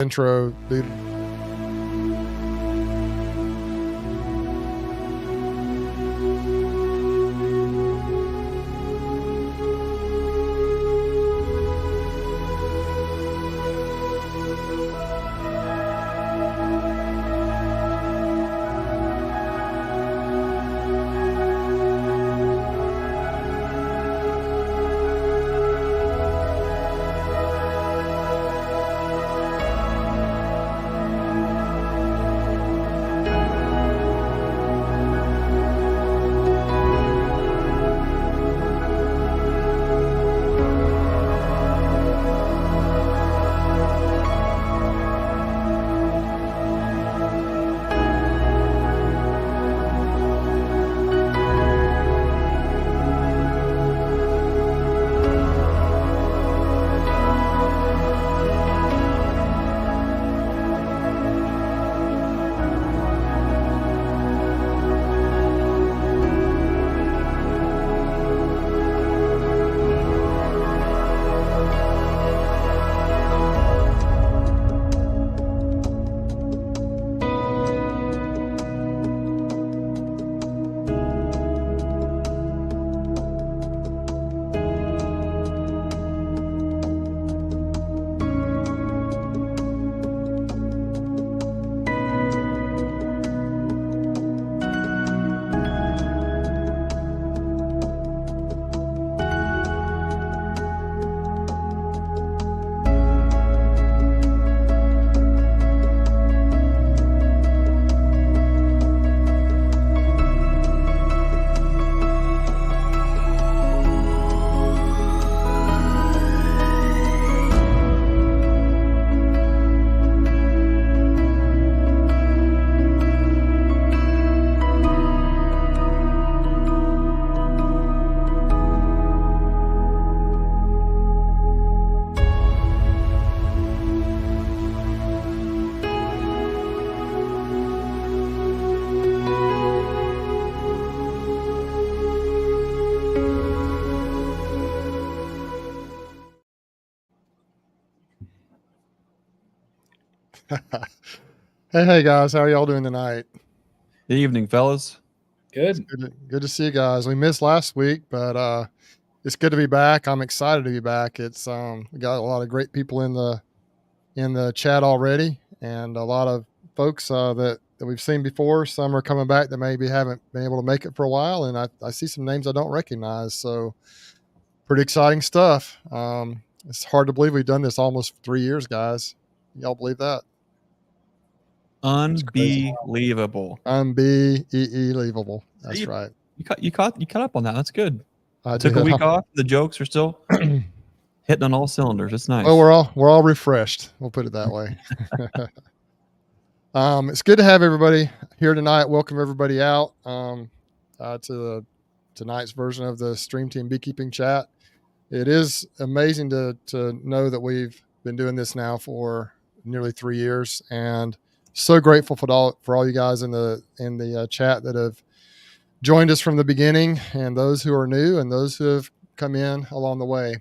Intro, dude. Hey guys, how are y'all doing tonight? Good evening, fellas. Good. Good to see you guys. We missed last week, but it's good to be back. I'm excited to be back. It's we got a lot of great people in the chat already, and a lot of folks that we've seen before. Some are coming back that maybe haven't been able to make it for a while, and I see some names I don't recognize. So pretty exciting stuff. It's hard to believe we've done this almost 3 years, guys. Y'all believe that? Unbelievable. Unbelievable. That's See, right. You caught up on that. That's good. I Took a did. week off. The jokes are still hitting on all cylinders. It's nice. Well, we're all refreshed. We'll put it that way. It's good to have everybody here tonight. Welcome everybody out to tonight's version of the Stream Team Beekeeping Chat. It is amazing to know that we've been doing this now for nearly 3 years, and so grateful for all you guys in the chat that have joined us from the beginning, and those who are new and those who have come in along the way.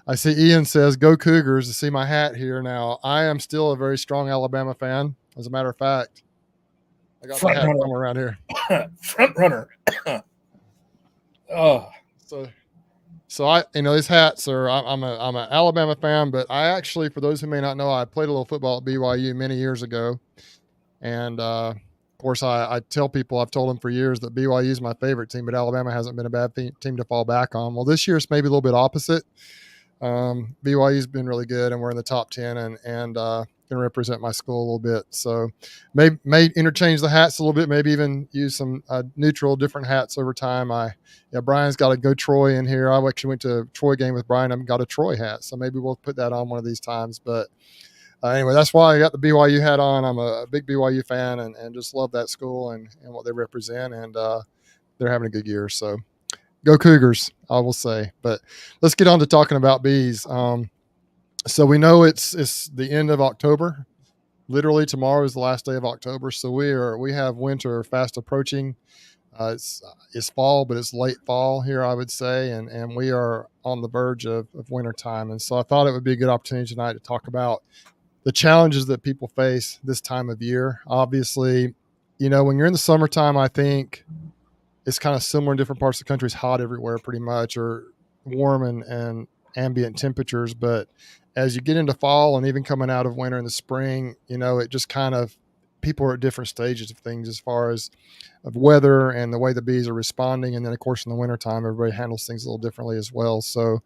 I see Ian says, "Go Cougars!" To see my hat here now. I am still a very strong Alabama fan. As a matter of fact, I got my hat somewhere around here. Front runner. Oh, so I, these hats are. I'm an Alabama fan, but I actually, for those who may not know, I played a little football at BYU many years ago, and of course, I tell people, I've told them for years that BYU is my favorite team, but Alabama hasn't been a bad team to fall back on. Well, this year it's maybe a little bit opposite. BYU's been really good, and we're in the top 10, and going to represent my school a little bit. So may interchange the hats a little bit, maybe even use some neutral, different hats over time. Brian's got a Go Troy in here. I actually went to a Troy game with Brian. I've got a Troy hat, so maybe we'll put that on one of these times. But anyway, that's why I got the BYU hat on. I'm a big BYU fan and just love that school and what they represent, and they're having a good year. So go Cougars, I will say. But let's get on to talking about bees. So we know it's the end of October. Literally tomorrow is the last day of October. So we have winter fast approaching. It's fall, but it's late fall here, I would say, and we are on the verge of winter time. And so I thought it would be a good opportunity tonight to talk about the challenges that people face this time of year. Obviously, when you're in the summertime, I think it's kind of similar in different parts of the country. It's hot everywhere pretty much, or warm and ambient temperatures. But as you get into fall and even coming out of winter in the spring, it just kind of, people are at different stages of things as far as of weather and the way the bees are responding. And then, of course, in the wintertime, everybody handles things a little differently as well. So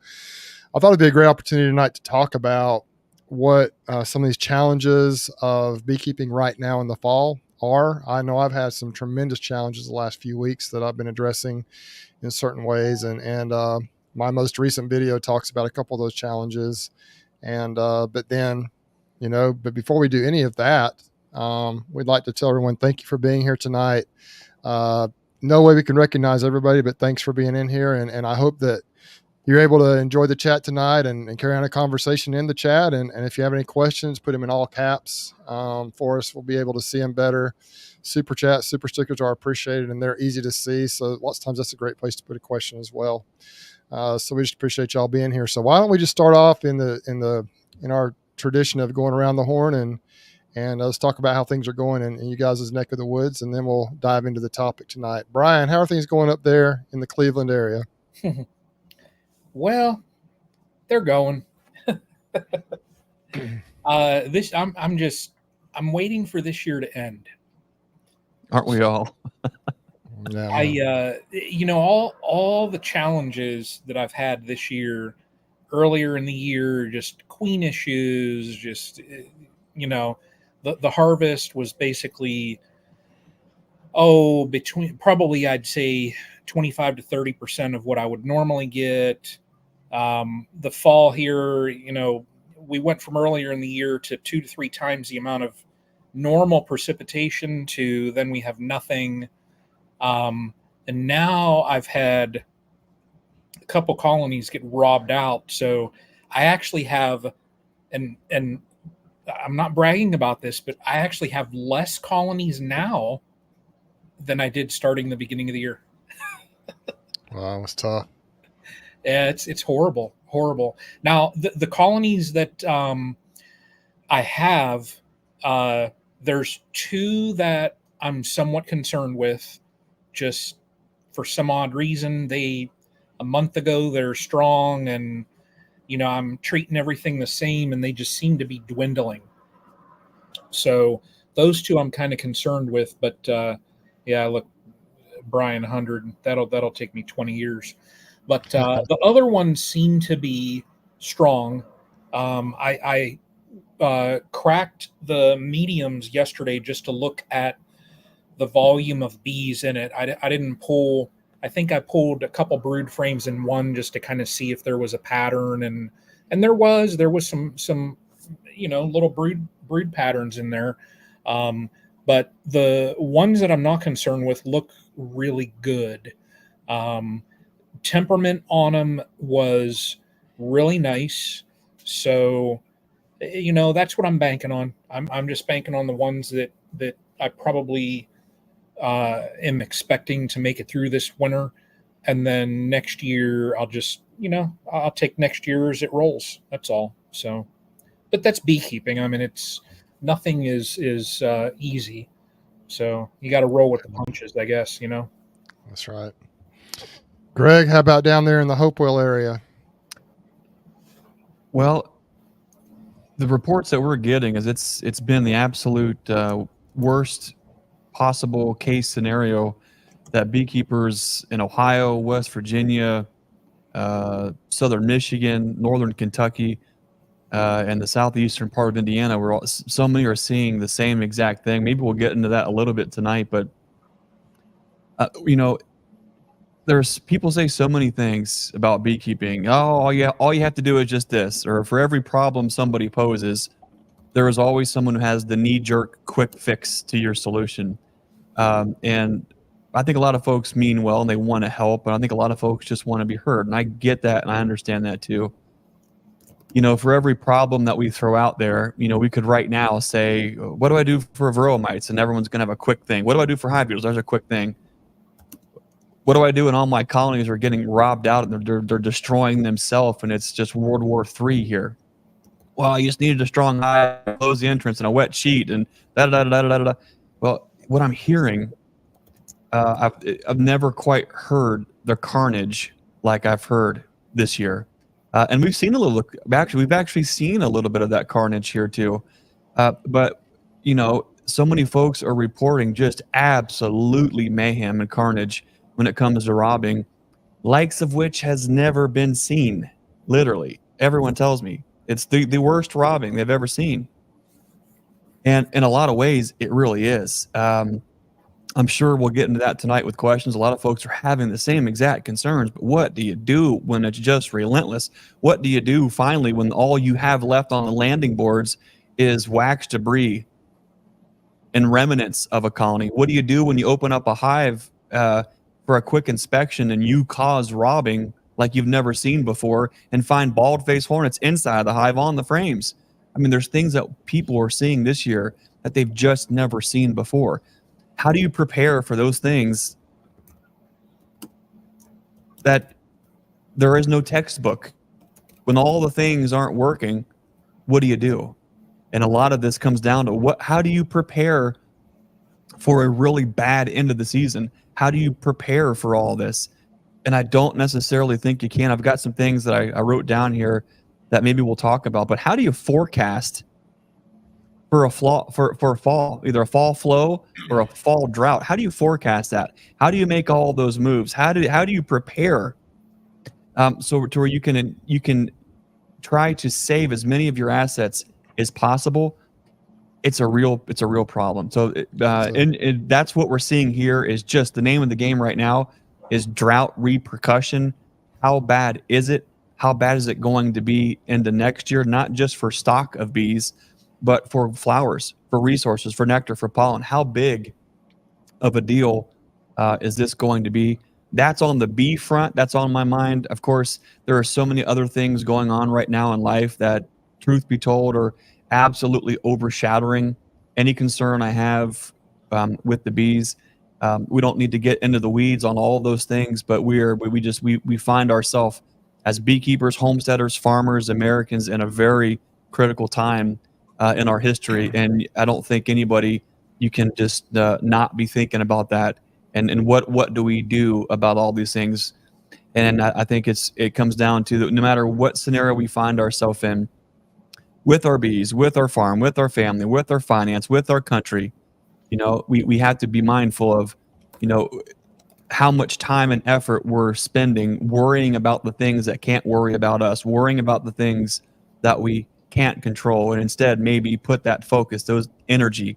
I thought it'd be a great opportunity tonight to talk about what some of these challenges of beekeeping right now in the fall are. I know I've had some tremendous challenges the last few weeks that I've been addressing in certain ways. And my most recent video talks about a couple of those challenges. And, but before we do any of that, we'd like to tell everyone, thank you for being here tonight. No way we can recognize everybody, but thanks for being in here. And I hope that you're able to enjoy the chat tonight and carry on a conversation in the chat. And if you have any questions, put them in all caps for us. We'll be able to see them better. Super chat, super stickers are appreciated, and they're easy to see. So lots of times that's a great place to put a question as well. So we just appreciate y'all being here. So why don't we just start off in our tradition of going around the horn and let's talk about how things are going in you guys' neck of the woods, and then we'll dive into the topic tonight. Brian, how are things going up there in the Cleveland area? Well, they're going. I'm waiting for this year to end. Aren't we all? Yeah. All the challenges that I've had this year, earlier in the year, just queen issues, the harvest was basically, between probably I'd say 25 to 30% of what I would normally get. The fall here, we went from earlier in the year to 2 to 3 times the amount of normal precipitation to then we have nothing. And now I've had a couple colonies get robbed out. So I actually have, and I'm not bragging about this, but I actually have less colonies now than I did starting the beginning of the year. Wow, it's tough. Yeah, it's horrible. Now, the colonies that I have, there's 2 that I'm somewhat concerned with. Just for some odd reason, a month ago they're strong, and I'm treating everything the same, and they just seem to be dwindling. So those 2 I'm kind of concerned with. But yeah, look, Brian, 100 that'll take me 20 years. But the other ones seem to be strong. I cracked the mediums yesterday just to look at the volume of bees in it. I didn't pull. I think I pulled a couple brood frames in one just to kind of see if there was a pattern, and there was some little brood patterns in there. But the ones that I'm not concerned with look really good. Temperament on them was really nice. So, that's what I'm banking on. I'm just banking on the ones that I probably am expecting to make it through this winter. And then next year, I'll just, I'll take next year as it rolls. That's all. So, but that's beekeeping. I mean, nothing is easy. So you got to roll with the punches, I guess, That's right. Greg, how about down there in the Hopewell area? Well, the reports that we're getting is it's been the absolute worst possible case scenario that beekeepers in Ohio, West Virginia, Southern Michigan, Northern Kentucky, and the southeastern part of Indiana, where so many are seeing the same exact thing. Maybe we'll get into that a little bit tonight, but there's people say so many things about beekeeping. Oh, yeah, all you have to do is just this, or for every problem somebody poses, there is always someone who has the knee-jerk quick fix to your solution. And I think a lot of folks mean well and they want to help, but I think a lot of folks just want to be heard. And I get that, and I understand that too. For every problem that we throw out there, we could right now say, what do I do for varroa mites? And everyone's going to have a quick thing. What do I do for hive beetles? There's a quick thing. What do I do when all my colonies are getting robbed out and they're destroying themselves, and it's just World War III here? well, you just needed a strong hive, close the entrance, and a wet sheet, and da da da da da da. Well, what I'm hearing, I've never quite heard the carnage like I've heard this year, and we've seen a little. We've actually seen a little bit of that carnage here too. But so many folks are reporting just absolutely mayhem and carnage when it comes to robbing, likes of which has never been seen. Literally, everyone tells me it's the worst robbing they've ever seen, and in a lot of ways, it really is. I'm sure we'll get into that tonight with questions. A lot of folks are having the same exact concerns, but what do you do when it's just relentless? What do you do finally when all you have left on the landing boards is wax debris and remnants of a colony? What do you do when you open up a hive for a quick inspection and you cause robbing like you've never seen before and find bald-faced hornets inside the hive on the frames? I mean, there's things that people are seeing this year that they've just never seen before. How do you prepare for those things that there is no textbook? When all the things aren't working, what do you do? And a lot of this comes down to how do you prepare for a really bad end of the season? How do you prepare for all this? And I don't necessarily think you can. I've got some things that I wrote down here that maybe we'll talk about, but how do you forecast for a fall, either a fall flow or a fall drought? How do you forecast that? How do you make all those moves? How do you prepare so to where you can try to save as many of your assets as possible? It's a real problem. So and that's what we're seeing here is just the name of the game right now is drought repercussion. How bad is it? How bad is it going to be into next year? Not just for stock of bees, but for flowers, for resources, for nectar, for pollen. How big of a deal is this going to be? That's on the bee front. That's on my mind. Of course, there are so many other things going on right now in life that, truth be told, are absolutely overshadowing any concern I have with the bees. We don't need to get into the weeds on all of those things, but we find ourselves as beekeepers, homesteaders, farmers, Americans in a very critical time in our history, and I don't think you can just not be thinking about that. And what do we do about all these things? And I think it comes down to no matter what scenario we find ourselves in, with our bees, with our farm, with our family, with our finance, with our country, we have to be mindful of, how much time and effort we're spending worrying about the things that can't worry about us, worrying about the things that we can't control, and instead maybe put that focus, those energy,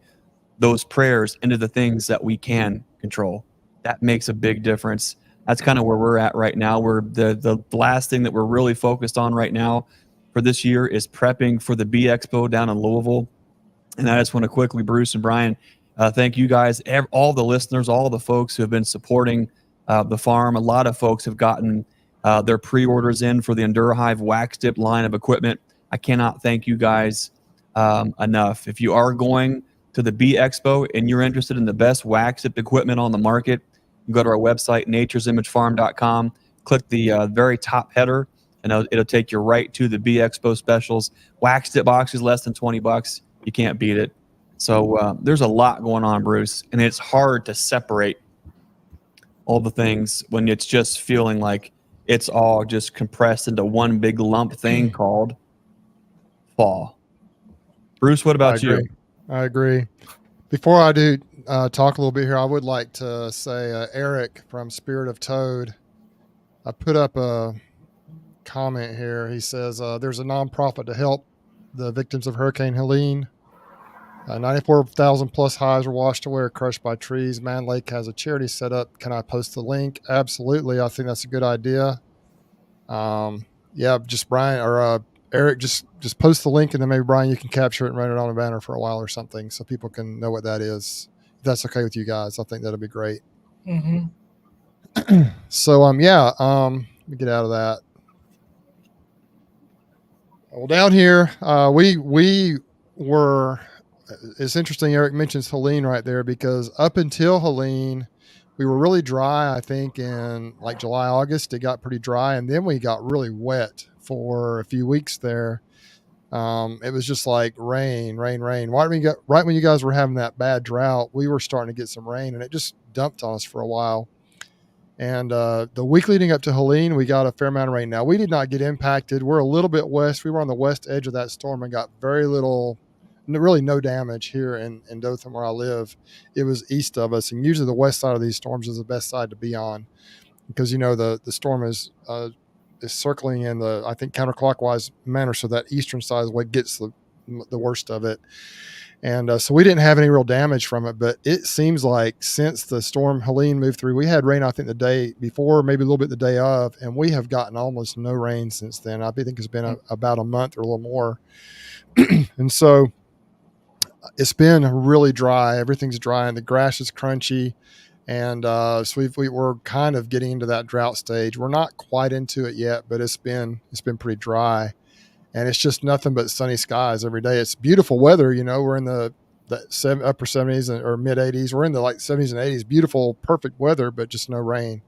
those prayers into the things that we can control. That makes a big difference. That's kind of where we're at right now. We're the last thing that we're really focused on right now for this year is prepping for the Bee Expo down in Louisville. And I just want to quickly, Bruce and Brian, thank you guys, all the listeners, all the folks who have been supporting the farm. A lot of folks have gotten their pre-orders in for the EnduraHive wax dip line of equipment. I cannot thank you guys enough. If you are going to the Bee Expo and you're interested in the best wax dip equipment on the market, you go to our website, naturesimagefarm.com, click the very top header, and it'll take you right to the Bee Expo specials. Wax dip boxes less than $20. You can't beat it. So there's a lot going on, Bruce, and it's hard to separate all the things when it's just feeling like it's all just compressed into one big lump thing called fall. Bruce, what about you? I agree. Before I do talk a little bit here, I would like to say Eric from Spirit of Toad, I put up a comment here. He says there's a nonprofit to help the victims of Hurricane Helene. 94,000 plus hives were washed away or crushed by trees. Man Lake has a charity set up. Can I post the link? Absolutely. I think that's a good idea. Yeah, just Brian or Eric, just post the link, and then maybe Brian, you can capture it and run it on a banner for a while or something, so people can know what that is. If that's okay with you guys, I think that'll be great. Mm-hmm. So let me get out of that. Well, down here, we were. It's interesting. Eric mentions Helene right there, because up until Helene, we were really dry. I think in like July, August, it got pretty dry, and then we got really wet for a few weeks there. It was just like rain. Right when you guys were having that bad drought, we were starting to get some rain, and it just dumped on us for a while. And the week leading up to Helene, we got a fair amount of rain. Now, we did not get impacted. We're a little bit west. We were on the west edge of that storm and got very little, really no damage here in Dothan where I live. It was east of us. And usually the west side of these storms is the best side to be on because, the storm is circling in the, I think, counterclockwise manner. So that eastern side is what gets the worst of it. And so we didn't have any real damage from it, but it seems like since the storm Helene moved through, we had rain, I think, the day before, maybe a little bit the day of, and we have gotten almost no rain since then. I think it's been about a month or a little more. And so it's been really dry. Everything's dry and the grass is crunchy. And so we're kind of getting into that drought stage. We're not quite into it yet, but it's been pretty dry. And it's just nothing but sunny skies every day. It's beautiful weather. We're in the upper 70s or mid 80s. We're in the like 70s and 80s. Beautiful, perfect weather, but just no rain.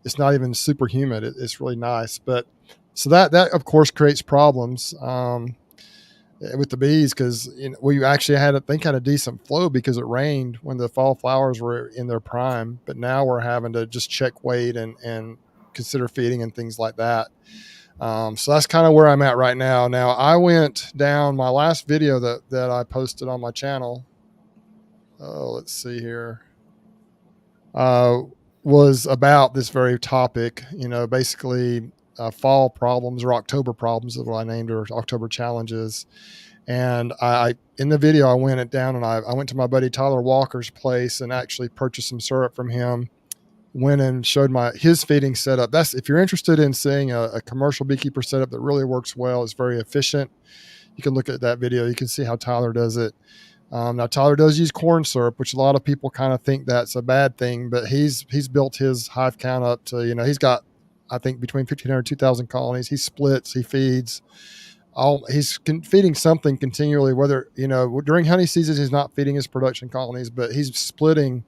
It's not even super humid. It's really nice. But so that of course creates problems with the bees because we actually had a decent flow because it rained when the fall flowers were in their prime. But now we're having to just check weight and consider feeding and things like that. So that's kind of where I'm at right now. Now I went down my last video that I posted on my channel. Oh, let's see here. Was about this very topic, basically fall problems or October problems is what I named, or October challenges. And I in the video, I went down and I went to my buddy Tyler Walker's place and actually purchased some syrup from him. Went and showed his feeding setup. That's if you're interested in seeing a commercial beekeeper setup that really works well, it's very efficient. You can look at that video. You can see how Tyler does it. Now Tyler does use corn syrup, which a lot of people kind of think that's a bad thing, but he's built his hive count up to, he's got, I think, between 1,500 and 2,000 colonies. He splits, he feeds. He's feeding something continually, whether, during honey season, he's not feeding his production colonies, but he's splitting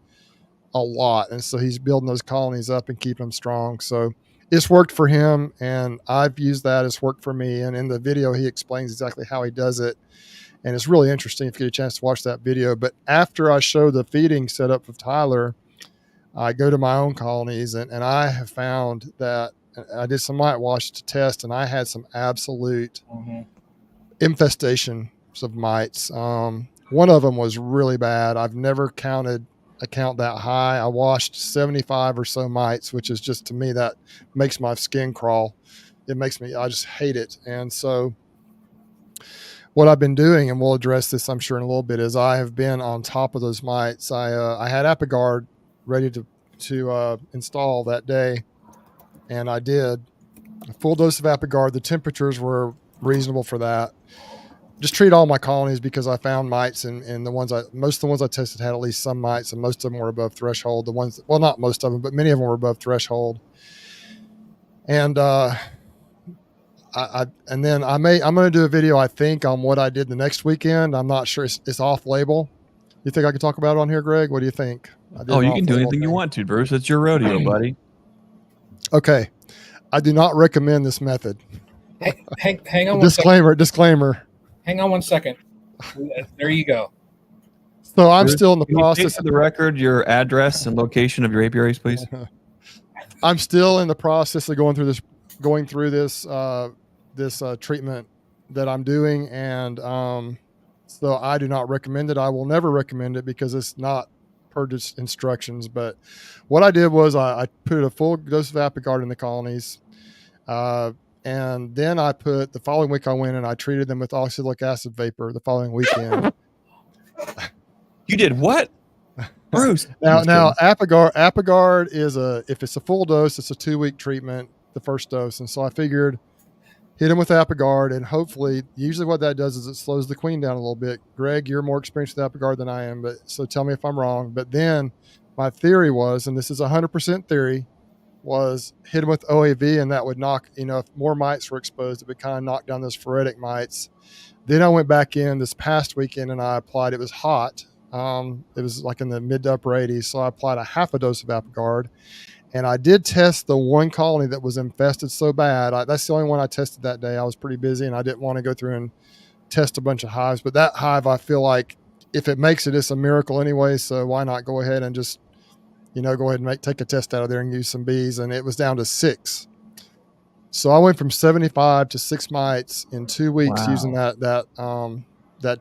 a lot, and so he's building those colonies up and keeping them strong. So it's worked for him, and I've used that. It's worked for me, and in the video he explains exactly how he does it, and it's really interesting if you get a chance to watch that video. But after I show the feeding setup of Tyler, I go to my own colonies, and I have found that I did some mite wash to test, and I had some absolute infestations of mites. One of them was really bad. I've never counted a count that high. I washed 75 or so mites, which is just, to me, that makes my skin crawl. I just hate it. And so what I've been doing, and we'll address this, I'm sure, in a little bit, is I have been on top of those mites. I had Apigard ready to install that day, and I did a full dose of Apigard. The temperatures were reasonable for that. Just treat all my colonies because I found mites, and most of the ones I tested had at least some mites, and most of them were above threshold. Not most of them, but many of them were above threshold. And I'm going to do a video, I think, on what I did the next weekend. I'm not sure. It's off label. You think I can talk about it on here, Greg? What do you think? You can do anything you want to, Bruce. It's your rodeo, buddy. Okay. I do not recommend this method. Hang on. Disclaimer. Hang on 1 second. There you go. So I'm still in the process. For the record, your address and location of your apiaries, please. I'm still in the process of going through this treatment that I'm doing, and so I do not recommend it. I will never recommend it because it's not per instructions. But what I did was I put a full dose of Apigard in the colonies. And then the following week I went and I treated them with oxalic acid vapor the following weekend. You did what? Bruce. Now Apigard is if it's a full dose, it's a 2-week treatment, the first dose. And so I figured hit them with Apigard, and hopefully, usually what that does is it slows the queen down a little bit. Greg, you're more experienced with Apigard than I am, so tell me if I'm wrong. But then my theory was, and this is 100% theory, was hit them with OAV, and that would knock, if more mites were exposed, it would kind of knock down those phoretic mites. Then I went back in this past weekend and I applied, it was hot. It was like in the mid to upper 80s. So I applied a half a dose of Apigard, and I did test the one colony that was infested so bad. That's the only one I tested that day. I was pretty busy and I didn't want to go through and test a bunch of hives. But that hive, I feel like if it makes it, it's a miracle anyway. So why not go ahead and just, go ahead and take a test out of there and use some bees. And it was down to 6. So I went from 75 to 6 mites in 2 weeks using that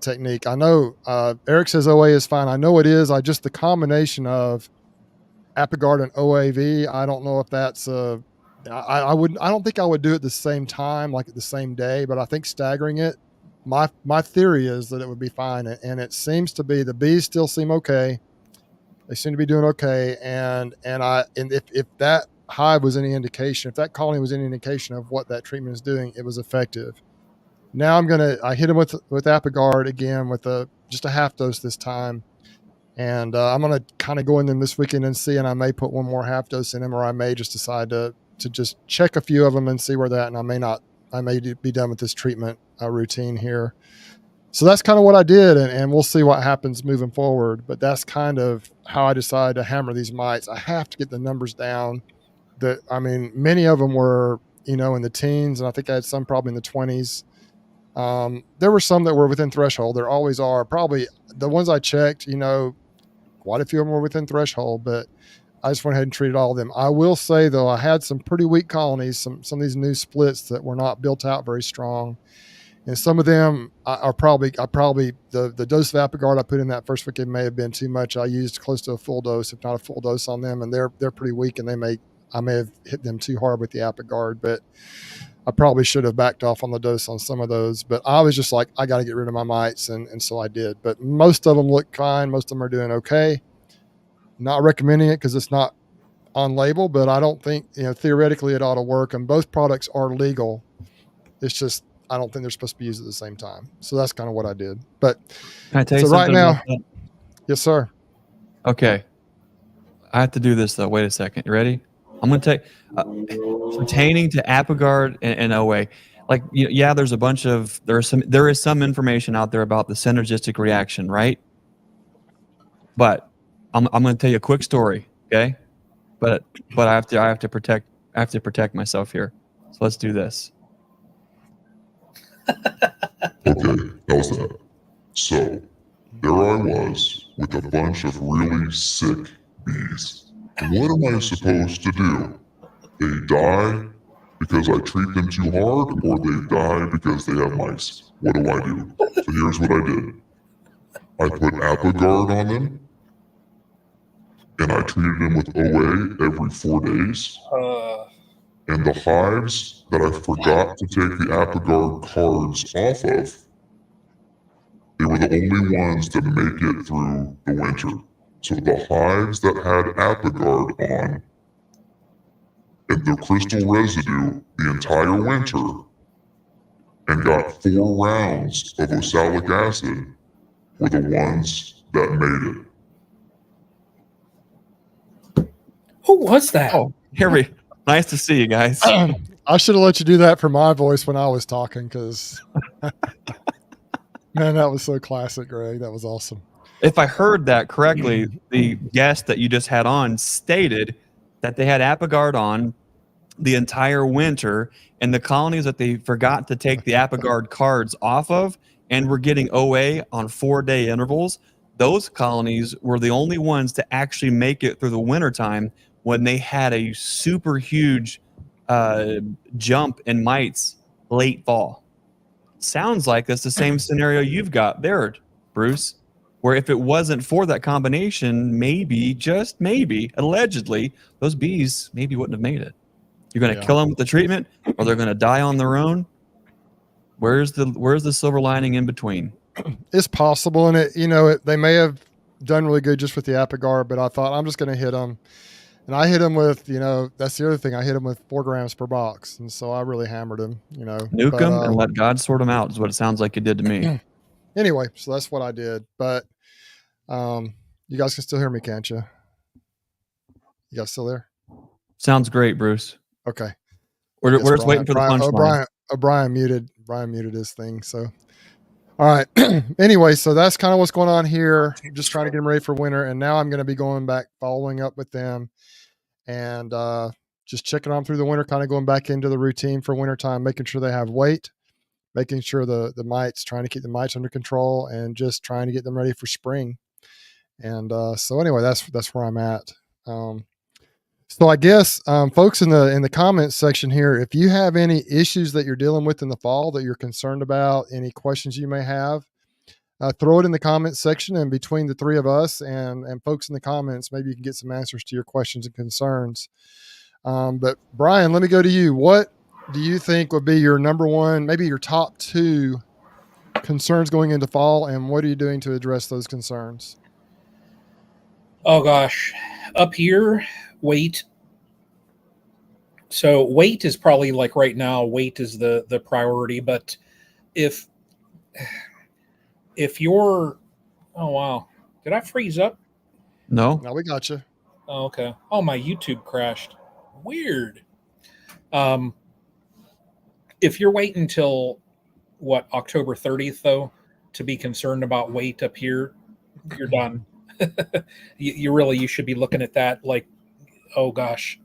technique. I know Eric says OA is fine. I know it is. The combination of Apigard and OAV, I don't know if that's I don't think I would do it the same time, like at the same day, but I think staggering it, my theory is that it would be fine. And it seems to be, the bees still seem okay. They seem to be doing okay. And if that hive was any indication, if that colony was any indication of what that treatment is doing, it was effective. Now I hit him with Apigard again with just a half dose this time. And I'm going to kind of go in them this weekend and see, and I may put one more half dose in him, or I may just decide to just check a few of them and see where that, and I may be done with this treatment routine here. So that's kind of what I did, and we'll see what happens moving forward. But that's kind of how I decided to hammer these mites. I have to get the numbers down. Many of them were, in the teens, and I think I had some probably in the 20s. There were some that were within threshold. There always are. Probably the ones I checked, quite a few of them were within threshold, but I just went ahead and treated all of them. I will say, though, I had some pretty weak colonies, some of these new splits that were not built out very strong. And some of them are probably the dose of Apigard I put in that first weekend may have been too much. I used close to a full dose, if not a full dose on them, and they're pretty weak, and I may have hit them too hard with the Apigard, but I probably should have backed off on the dose on some of those. But I was just like, I got to get rid of my mites, and so I did. But most of them look fine. Most of them are doing okay. Not recommending it because it's not on label, but I don't think, theoretically it ought to work. And both products are legal. It's just, I don't think they're supposed to be used at the same time. So that's kind of what I did. But can I tell you so right something now, about that? Yes, sir. Okay. I have to do this though. Wait a second. You ready? I'm going to take pertaining to Apigard and OA. Like, there's there is some information out there about the synergistic reaction, right? But I'm going to tell you a quick story, okay? But I have to protect myself here. So let's do this. Okay, how's that? So, there I was with a bunch of really sick bees. What am I supposed to do? They die because I treat them too hard, or they die because they have mice? What do I do? So here's what I did. I put Apigard on them, and I treated them with OA every 4 days. And the hives that I forgot to take the Apigard cards off of, they were the only ones that make it through the winter. So the hives that had Apigard on and the crystal residue the entire winter and got 4 rounds of oxalic acid were the ones that made it. Who was that? Oh, nice to see you guys. I should have let you do that for my voice when I was talking, because man, that was so classic, Greg. That was awesome. If I heard that correctly, the guest that you just had on stated that they had Apigard on the entire winter, and the colonies that they forgot to take the Apigard cards off of and were getting OA on 4-day intervals, those colonies were the only ones to actually make it through the wintertime when they had a super huge jump in mites late fall. Sounds like that's the same scenario you've got there, Bruce, where if it wasn't for that combination, maybe, just maybe, allegedly, those bees maybe wouldn't have made it. You're going to kill them with the treatment, or they're going to die on their own. Where's the silver lining in between? It's possible, and they may have done really good just with the Apigard, but I thought I'm just going to hit them. And I hit him with, that's the other thing. I hit him with 4 grams per box. And so I really hammered him, Nuke them and let God sort them out is what it sounds like you did to me. Anyway, so that's what I did. But you guys can still hear me, can't you? You guys still there? Sounds great, Bruce. Okay. We're just waiting for the punchline. Brian muted his thing. So, all right. Anyway, so that's kind of what's going on here. I'm just trying to get them ready for winter. And now I'm going to be going back, following up with them, and just checking on through the winter, kind of going back into the routine for wintertime, making sure they have weight, making sure the mites, trying to keep the mites under control, and just trying to get them ready for spring. And so anyway, that's where I'm at. So I guess folks in the comments section here, if you have any issues that you're dealing with in the fall that you're concerned about, any questions you may have, throw it in the comments section, and between the three of us and folks in the comments, maybe you can get some answers to your questions and concerns. But Brian, let me go to you. What do you think would be your number one, maybe your top two concerns going into fall, and what are you doing to address those concerns? Oh gosh, up here, weight. So weight is probably like right now, weight is the priority. But if you're, oh wow, did I freeze up? No. Now we got you. Oh, okay. Oh, my YouTube crashed. Weird. If you're waiting until what, October 30th though, to be concerned about weight up here, you're done. You should be looking at that like, oh gosh,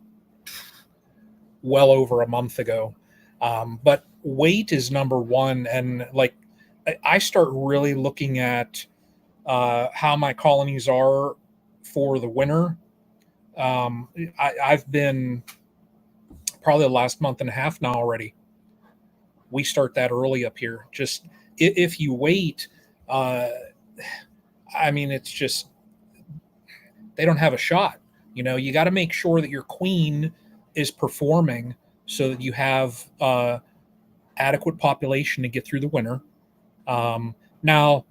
well over a month ago. But weight is number one, and like I start really looking at how my colonies are for the winter. I've been probably the last month and a half now already. We start that early up here. Just if you wait, I mean, it's just they don't have a shot. You know, you got to make sure that your queen is performing so that you have adequate population to get through the winter. Now,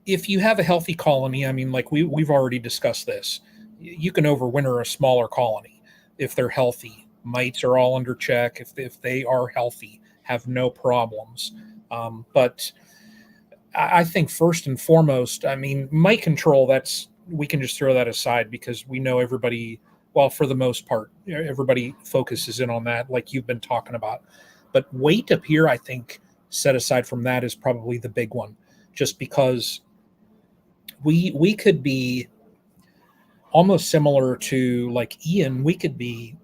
if you have a healthy colony, I mean, like we've already discussed this, you can overwinter a smaller colony if they're healthy. Mites are all under check. If they are healthy, have no problems. But I think first and foremost, I mean, mite control, we can just throw that aside because we know everybody, well, for the most part, everybody focuses in on that like you've been talking about. But weight up here, I think, set aside from that, is probably the big one, just because we could be almost similar to like Ian. We could be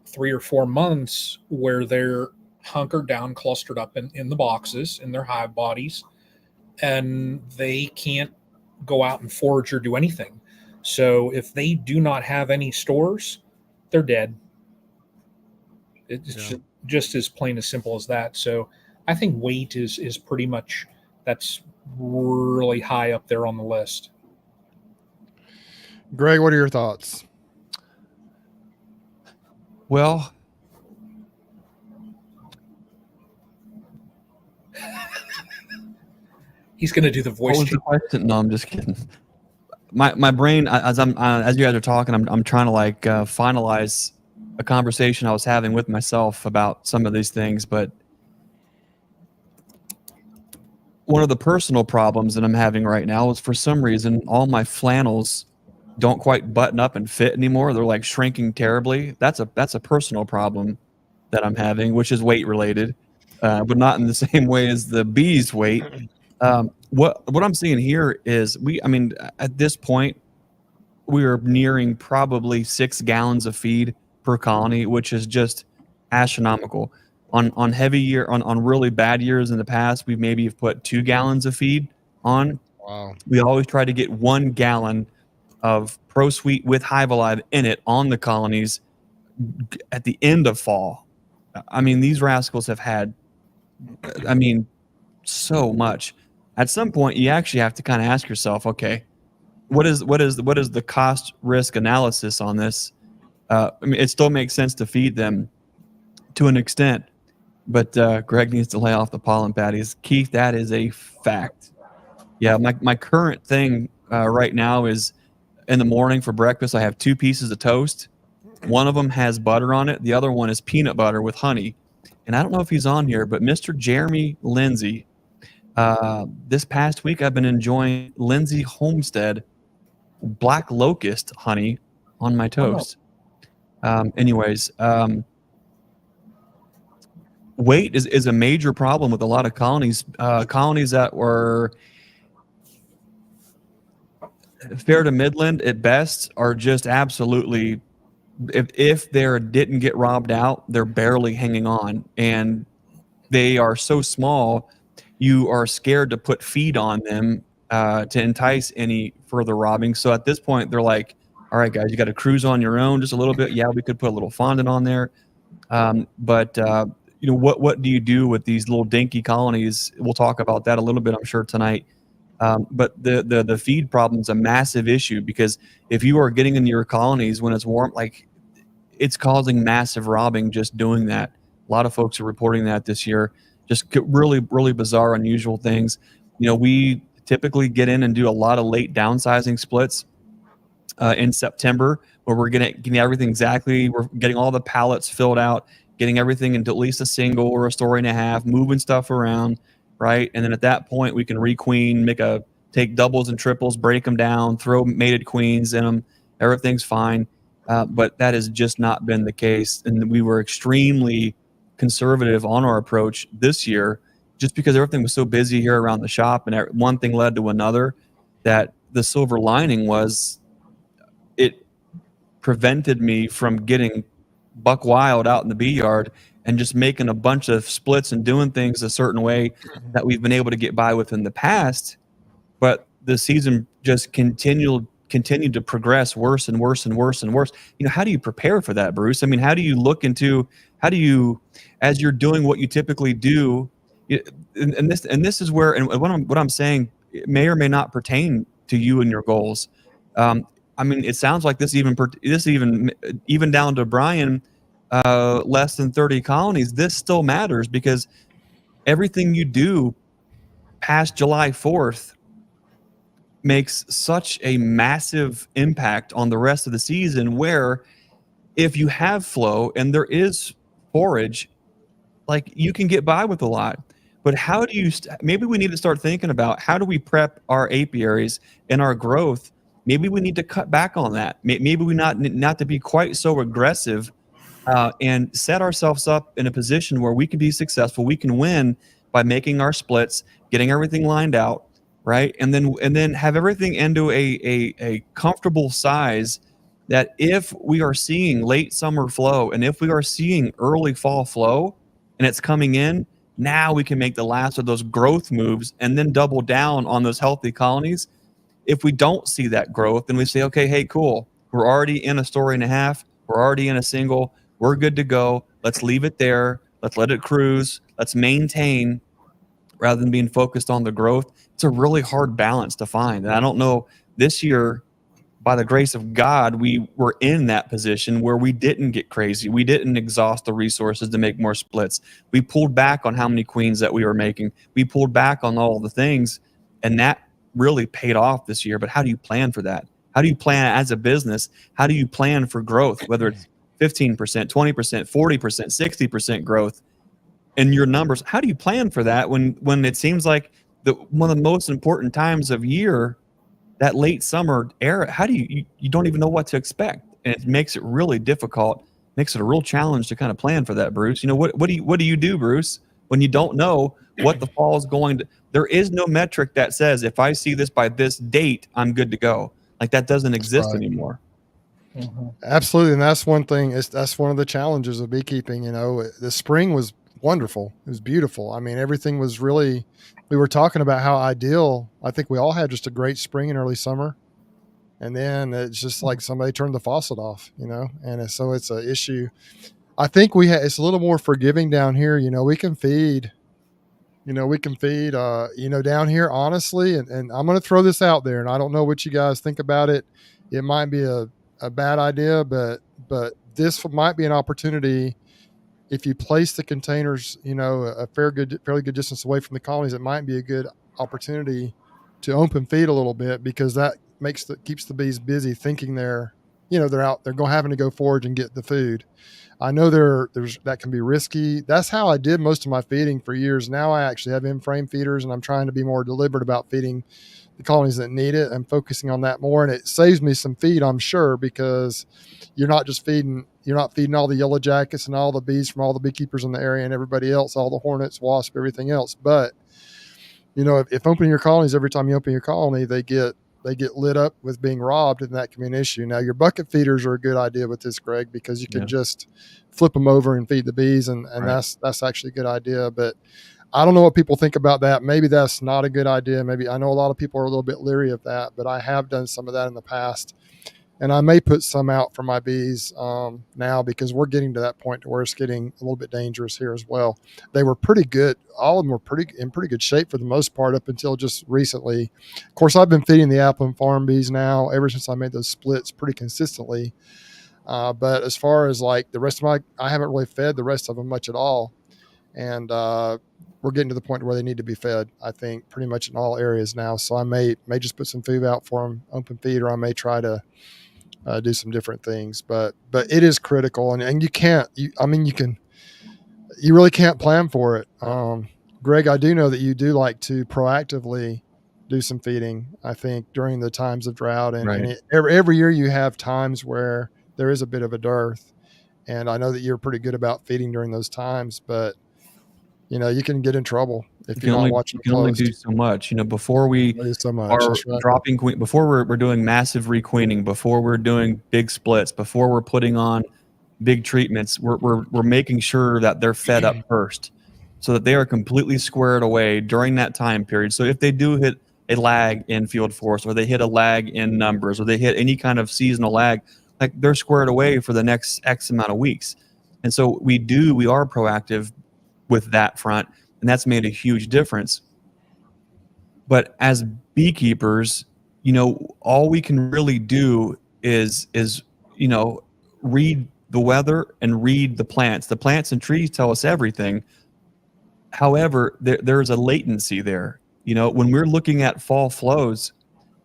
3 or 4 months where they're hunkered down, clustered up in the boxes, in their hive bodies, and they can't go out and forage or do anything. So if they do not have any stores, they're dead. It's just as plain as simple as that. So I think weight is pretty much, that's really high up there on the list. Greg, what are your thoughts? Well, He's going to do the voice. what was the question? No, I'm just kidding. My brain, as you guys are talking, I'm trying to like finalize a conversation I was having with myself about some of these things. But one of the personal problems that I'm having right now is, for some reason, all my flannels don't quite button up and fit anymore. They're like shrinking terribly. That's a personal problem that I'm having, which is weight related, but not in the same way as the bees' weight. What I'm seeing here is at this point we are nearing probably 6 gallons of feed per colony, which is just astronomical. On heavy year, on really bad years in the past, we maybe have put 2 gallons of feed on. Wow. We always try to get 1 gallon of Pro Sweet with Hive Alive in it on the colonies at the end of fall. I mean, these rascals have had, so much. At some point, you actually have to kind of ask yourself, okay, what is the cost risk analysis on this? It still makes sense to feed them to an extent, but Greg needs to lay off the pollen patties. Keith, that is a fact. Yeah, my current thing right now is, in the morning for breakfast, I have 2 pieces of toast. One of them has butter on it. The other one is peanut butter with honey. And I don't know if he's on here, but Mr. Jeremy Lindsay, this past week I've been enjoying Lindsay Homestead Black Locust honey on my toast. Weight is a major problem with a lot of colonies. Colonies that were fair to midland at best are just absolutely, if they didn't get robbed out, they're barely hanging on. And they are so small, you are scared to put feed on them to entice any further robbing. So at this point, they're like, all right, guys, you got to cruise on your own just a little bit. Yeah, we could put a little fondant on there. But what do you do with these little dinky colonies? We'll talk about that a little bit, I'm sure, tonight. But the feed problem is a massive issue, because if you are getting into your colonies when it's warm, like, it's causing massive robbing just doing that. A lot of folks are reporting that this year. Just really, really bizarre, unusual things. We typically get in and do a lot of late downsizing splits in September, where we're getting everything exactly. We're getting all the pallets filled out, getting everything into at least a single or a story and a half, moving stuff around, right? And then at that point, we can requeen, take doubles and triples, break them down, throw mated queens in them. Everything's fine. But that has just not been the case. And we were extremely conservative on our approach this year, just because everything was so busy here around the shop, and one thing led to another, that the silver lining was it prevented me from getting buck wild out in the bee yard and just making a bunch of splits and doing things a certain way that we've been able to get by with in the past. But the season just continued to progress worse and worse and worse and worse. How do you prepare for that, Bruce? I mean, how do you, as you're doing what you typically do, and this is where, and what I'm saying may or may not pertain to you and your goals. I mean, it sounds like this even down to Brian, less than 30 colonies, this still matters, because everything you do past July 4th makes such a massive impact on the rest of the season, where if you have flow and there is forage, like, you can get by with a lot. But how do you maybe we need to start thinking about, how do we prep our apiaries and our growth? Maybe we need to cut back on that. Maybe we not to be quite so aggressive, and set ourselves up in a position where we can be successful. We can win by making our splits, getting everything lined out, right? And then have everything into a comfortable size, that if we are seeing late summer flow and if we are seeing early fall flow and it's coming in, now we can make the last of those growth moves and then double down on those healthy colonies. If we don't see that growth, then we say, okay, hey, cool, we're already in a story and a half, we're already in a single, we're good to go. Let's leave it there. Let's let it cruise. Let's maintain, rather than being focused on the growth. It's a really hard balance to find. And I don't know, this year, by the grace of God, we were in that position where we didn't get crazy. We didn't exhaust the resources to make more splits. We pulled back on how many queens that we were making. We pulled back on all the things, and that really paid off this year. But how do you plan for that? How do you plan as a business? How do you plan for growth, whether it's 15%, 20%, 40%, 60% growth in your numbers? How do you plan for that when it seems like one of the most important times of year, that late summer era? How do you don't even know what to expect, and it makes it really difficult, makes it a real challenge to kind of plan for that, Bruce. What do you do, Bruce, when you don't know what the fall is going to? There is no metric that says, if I see this by this date, I'm good to go. Like, that doesn't exist anymore. Mm-hmm. Absolutely. And that's one thing, that's one of the challenges of beekeeping. The spring was wonderful. It was beautiful. I mean, everything was really, we were talking about how ideal. I think we all had just a great spring and early summer. And then it's just like somebody turned the faucet off, and so it's an issue. I think it's a little more forgiving down here. We can feed, down here, honestly. And I'm going to throw this out there, and I don't know what you guys think about it. It might be a bad idea, but this might be an opportunity. If you place the containers, a fairly good distance away from the colonies, it might be a good opportunity to open feed a little bit, because that keeps the bees busy, thinking they're having to go forage and get the food. I know there's that can be risky. That's how I did most of my feeding for years. Now I actually have in-frame feeders, and I'm trying to be more deliberate about feeding the colonies that need it. I'm focusing on that more, and it saves me some feed, I'm sure, because you're not feeding all the yellow jackets and all the bees from all the beekeepers in the area and everybody else, all the hornets, wasps, everything else. But if opening your colonies, every time you open your colony, they get they get lit up with being robbed, and that can be an issue. Now, your bucket feeders are a good idea with this, Greg, because you can just flip them over and feed the bees, and that's actually a good idea. But I don't know what people think about that. Maybe that's not a good idea. Maybe I know a lot of people are a little bit leery of that, but I have done some of that in the past. And I may put some out for my bees now, because we're getting to that point to where it's getting a little bit dangerous here as well. They were pretty good. All of them were in pretty good shape for the most part up until just recently. Of course, I've been feeding the Apple Farm bees now ever since I made those splits pretty consistently. But as far as like the rest of I haven't really fed the rest of them much at all. And we're getting to the point where they need to be fed, I think, pretty much in all areas now. So I may just put some food out for them, open feed, or I may try to do some different things, but it is critical, and you can't, you really can't plan for it. Greg, I do know that you do like to proactively do some feeding, I think, during the times of drought, and every year you have times where there is a bit of a dearth, and I know that you're pretty good about feeding during those times, but you can get in trouble if you're not watching. You can only do so much. Before we are dropping queen, before we're doing massive requeening, before we're doing big splits, before we're putting on big treatments, we're making sure that they're fed up first, so that they are completely squared away during that time period. So if they do hit a lag in field force, or they hit a lag in numbers, or they hit any kind of seasonal lag, like they're squared away for the next X amount of weeks. And so we are proactive with that front, and that's made a huge difference. But as beekeepers, all we can really do is read the weather and read the plants. The plants and trees tell us everything. However, there's a latency there. When we're looking at fall flows,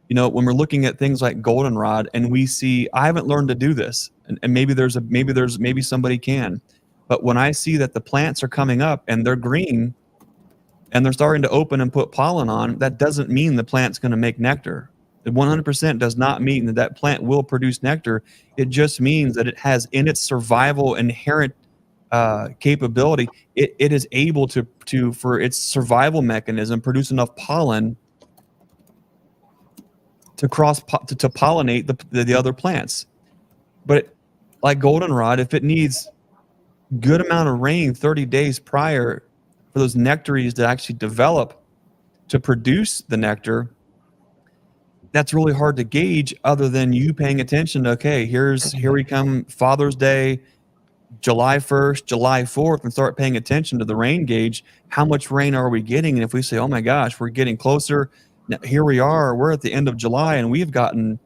when we're looking at things like goldenrod, and we see, I haven't learned to do this, and maybe somebody can. But when I see that the plants are coming up and they're green and they're starting to open and put pollen on, that doesn't mean the plant's going to make nectar. It 100% does not mean that plant will produce nectar. It just means that it has in its survival inherent capability, it is able to for its survival mechanism, produce enough pollen to pollinate the other plants. But like goldenrod, if it needs good amount of rain 30 days prior for those nectaries to actually develop to produce the nectar, that's really hard to gauge, other than you paying attention to, okay, here we come Father's Day, July 1st, July 4th, and start paying attention to the rain gauge. How much rain are we getting? And if we say, oh my gosh, we're getting closer, now here we are, we're at the end of July, and haven't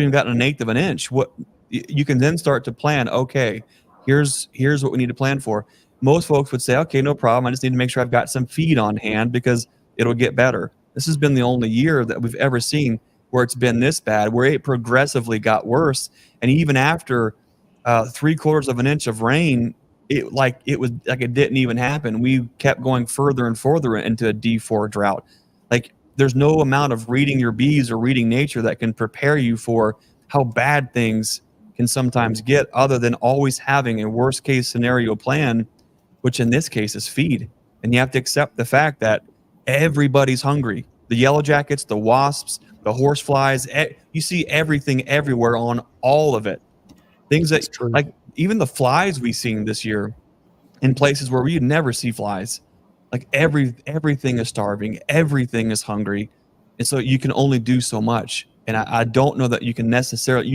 even gotten an eighth of an inch. What you can then start to plan, okay, here's what we need to plan for. Most folks would say, okay, no problem. I just need to make sure I've got some feed on hand because it'll get better. This has been the only year that we've ever seen where it's been this bad, where it progressively got worse. And even after 3/4 of an inch of rain, it didn't even happen. We kept going further and further into a D4 drought. Like, there's no amount of reading your bees or reading nature that can prepare you for how bad things can sometimes get, other than always having a worst case scenario plan, which in this case is feed. And you have to accept the fact that everybody's hungry. The yellow jackets, the wasps, the horseflies, you see everything everywhere on all of it. Things that, like, even the flies we've seen this year in places where we never see flies. Like, everything is starving, everything is hungry. And so you can only do so much. And I don't know that you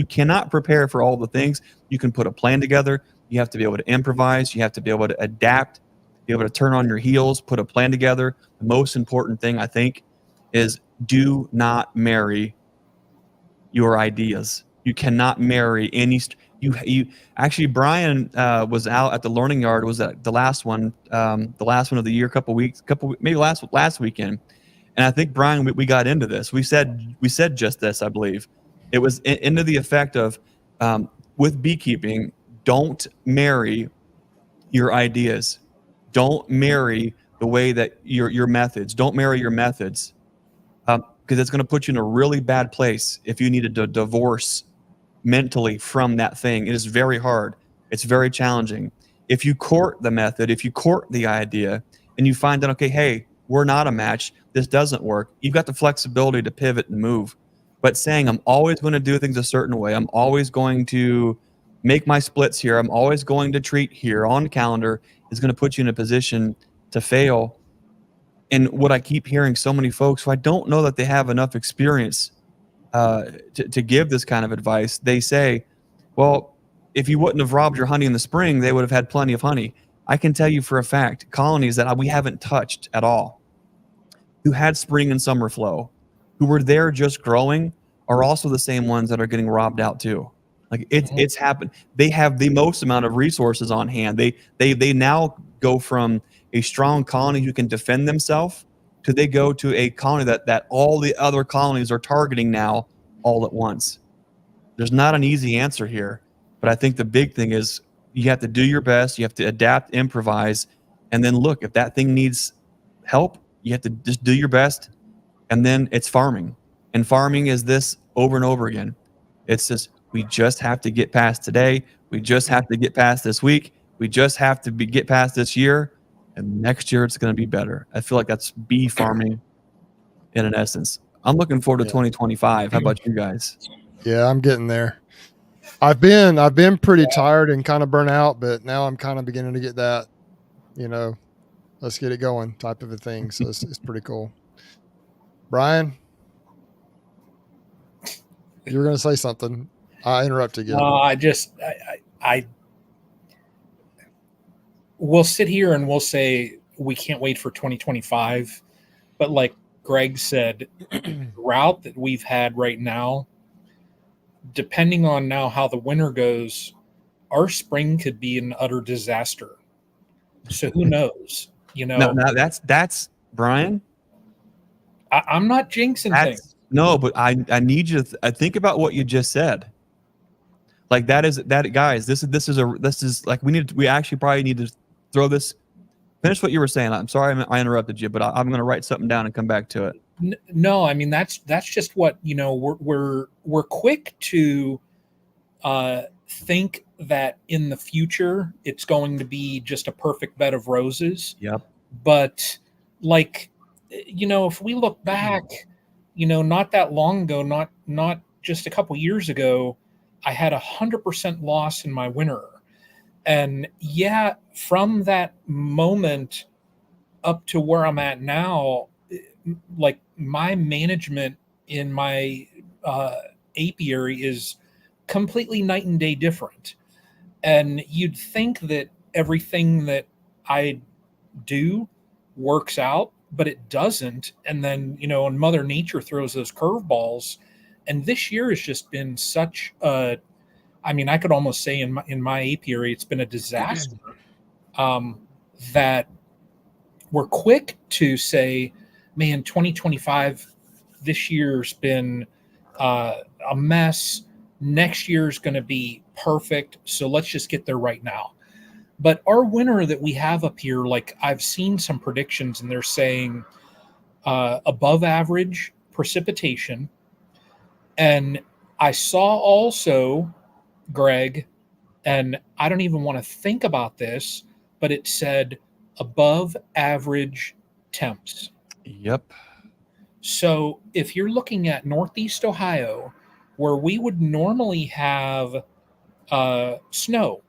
cannot prepare for all the things. You can put a plan together. You have to be able to improvise. You have to be able to adapt, be able to turn on your heels, put a plan together. The most important thing, I think, is do not marry your ideas. You cannot marry any. You actually, Brian was out at the learning yard. Was at the last one of the year, maybe last weekend. And I think, Brian, we got into this. We said just this, I believe. It was into the effect of, with beekeeping, don't marry your ideas. Don't marry the way that your methods. Don't marry your methods, because it's going to put you in a really bad place if you need to divorce mentally from that thing. It is very hard. It's very challenging. If you court the method, if you court the idea, and you find that, okay, hey, we're not a match, this doesn't work, you've got the flexibility to pivot and move. But saying I'm always going to do things a certain way, I'm always going to make my splits here, I'm always going to treat here on the calendar, is going to put you in a position to fail. And what I keep hearing so many folks who I don't know that they have enough experience to give this kind of advice, they say, well, if you wouldn't have robbed your honey in the spring, they would have had plenty of honey. I can tell you for a fact, colonies that we haven't touched at all, who had spring and summer flow, who were there just growing, are also the same ones that are getting robbed out too. Like it's happened. They have the most amount of resources on hand. They now go from a strong colony who can defend themselves to they go to a colony that all the other colonies are targeting now all at once. There's not an easy answer here, but I think the big thing is you have to do your best. You have to adapt, improvise, and then look, if that thing needs help, you have to just do your best. And then it's farming. And farming is this over and over again. It's just, we just have to get past today. We just have to get past this week. We just have to get past this year. And next year it's going to be better. I feel like that's bee farming in an essence. I'm looking forward to 2025. How about you guys? Yeah, I'm getting there. I've been pretty tired and kind of burnt out, but now I'm kind of beginning to get that, let's get it going type of a thing. So it's pretty cool. Brian, you were going to say something. I interrupted you. We'll sit here and we'll say we can't wait for 2025. But like Greg said, the route that we've had right now, depending on now how the winter goes, our spring could be an utter disaster. So who knows? No, that's Brian. I'm not jinxing things. No, but I need you to think about what you just said. Like guys, this is like we actually probably need to throw this. Finish what you were saying. I'm sorry I interrupted you, but I'm going to write something down and come back to it. No, I mean that's just what we're quick to think that in the future it's going to be just a perfect bed of roses. Yep. But if we look back, not that long ago, not just a couple years ago, I had 100% loss in my winter. And yeah, from that moment up to where I'm at now, like my management in my apiary is completely night and day different. And you'd think that everything that I do works out, but it doesn't. And then, and Mother Nature throws those curveballs. And this year has just been such a, I could almost say in my apiary, it's been a disaster. That we're quick to say, man, 2025, this year's been a mess. Next year's going to be perfect. So let's just get there right now. But our winter that we have up here, like I've seen some predictions and they're saying above average precipitation. And I saw also, Greg, and I don't even want to think about this, but it said above average temps. Yep. So if you're looking at Northeast Ohio, where we would normally have snow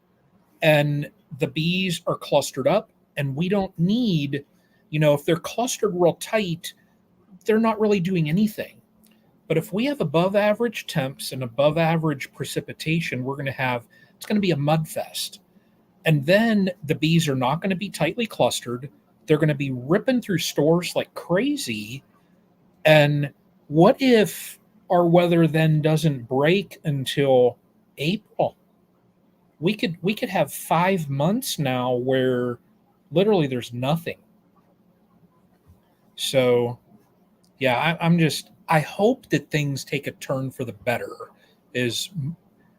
and the bees are clustered up and we don't need, if they're clustered real tight, they're not really doing anything. But if we have above average temps and above average precipitation, it's going to be a mud fest. And then the bees are not going to be tightly clustered. They're going to be ripping through stores like crazy. And what if our weather then doesn't break until April? We could have 5 months now where literally there's nothing. So yeah, I hope that things take a turn for the better is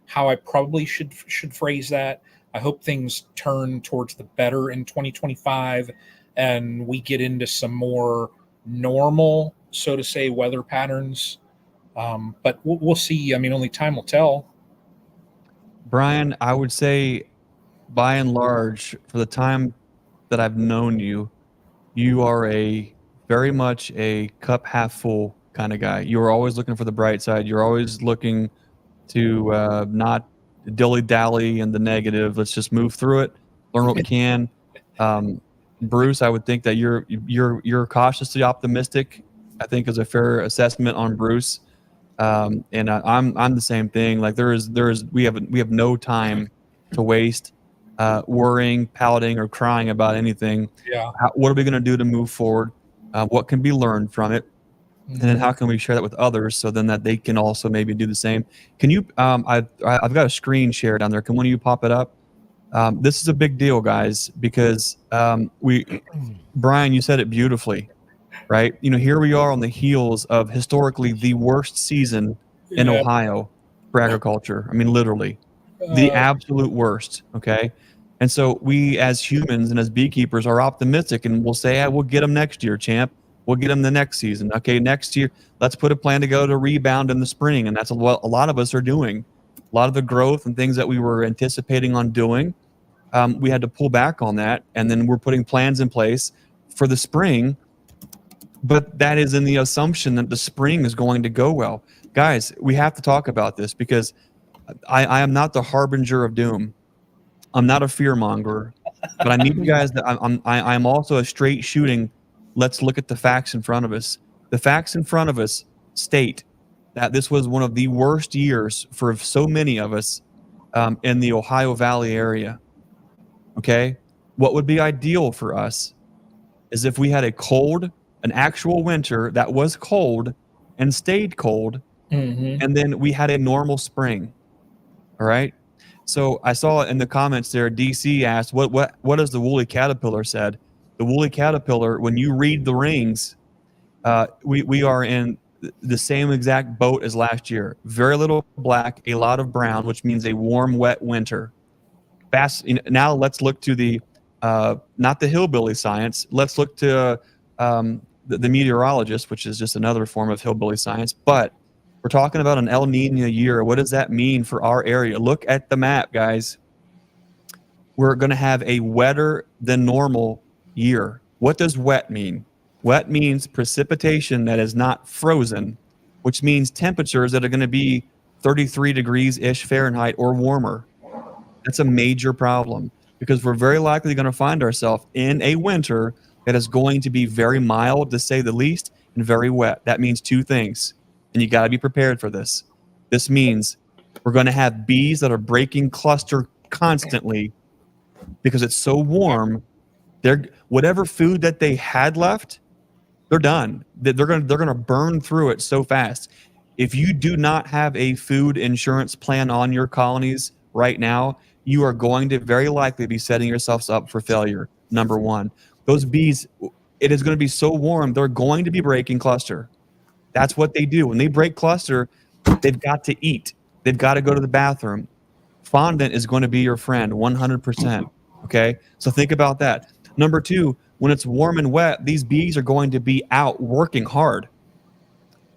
how I probably should phrase that. I hope things turn towards the better in 2025 and we get into some more normal, so to say, weather patterns. But we'll see. Only time will tell. Brian, I would say by and large, for the time that I've known you, you are very much a cup half full kind of guy. You're always looking for the bright side. You're always looking to not dilly-dally in the negative. Let's just move through it, learn what we can. Bruce, I would think that you're cautiously optimistic, I think is a fair assessment on Bruce. And I'm the same thing. Like we have no time to waste worrying, pouting, or crying about anything. Yeah. What are we going to do to move forward? What can be learned from it? And then how can we share that with others so then that they can also maybe do the same? Can you? I've got a screen share down there. Can one of you pop it up? This is a big deal, guys, because Brian, you said it beautifully, right? You know, here we are on the heels of historically the worst season in Ohio for agriculture. I mean, literally the absolute worst. Okay. And so we as humans and as beekeepers are optimistic and we'll say, we'll get them next year, champ. We'll get them the next season. Okay, next year, let's put a plan to go to rebound in the spring. And that's what a lot of us are doing. A lot of the growth and things that we were anticipating on doing, we had to pull back on that. And then we're putting plans in place for the spring. But that is in the assumption that the spring is going to go well. Guys, we have to talk about this because I am not the harbinger of doom. I'm not a fear monger. But I need you guys that I'm also a straight shooting. Let's look at the facts in front of us. The facts in front of us state that this was one of the worst years for so many of us in the Ohio Valley area. Okay? What would be ideal for us is if we had an actual winter that was cold and stayed cold, and then we had a normal spring. All right? So I saw in the comments there, DC asked, what does the woolly caterpillar said? The woolly caterpillar, when you read the rings, we are in the same exact boat as last year. Very little black, a lot of brown, which means a warm, wet winter. Now let's look to the, not the hillbilly science. Let's look to the meteorologist, which is just another form of hillbilly science. But we're talking about an El Nino year. What does that mean for our area? Look at the map, guys. We're going to have a wetter than normal year. What does wet mean? Wet means precipitation that is not frozen, which means temperatures that are going to be 33 degrees-ish Fahrenheit or warmer. That's a major problem because we're very likely going to find ourselves in a winter that is going to be very mild, to say the least, and very wet. That means two things, and you got to be prepared for this. This means we're going to have bees that are breaking cluster constantly because it's so warm. Whatever food that they had left, they're done. They're going to burn through it so fast. If you do not have a food insurance plan on your colonies right now, you are going to very likely be setting yourselves up for failure. Number one, those bees, it is going to be so warm, they're going to be breaking cluster. That's what they do. When they break cluster, they've got to eat. They've got to go to the bathroom. Fondant is going to be your friend, 100%. Okay, so think about that. Number two, when it's warm and wet, these bees are going to be out working hard.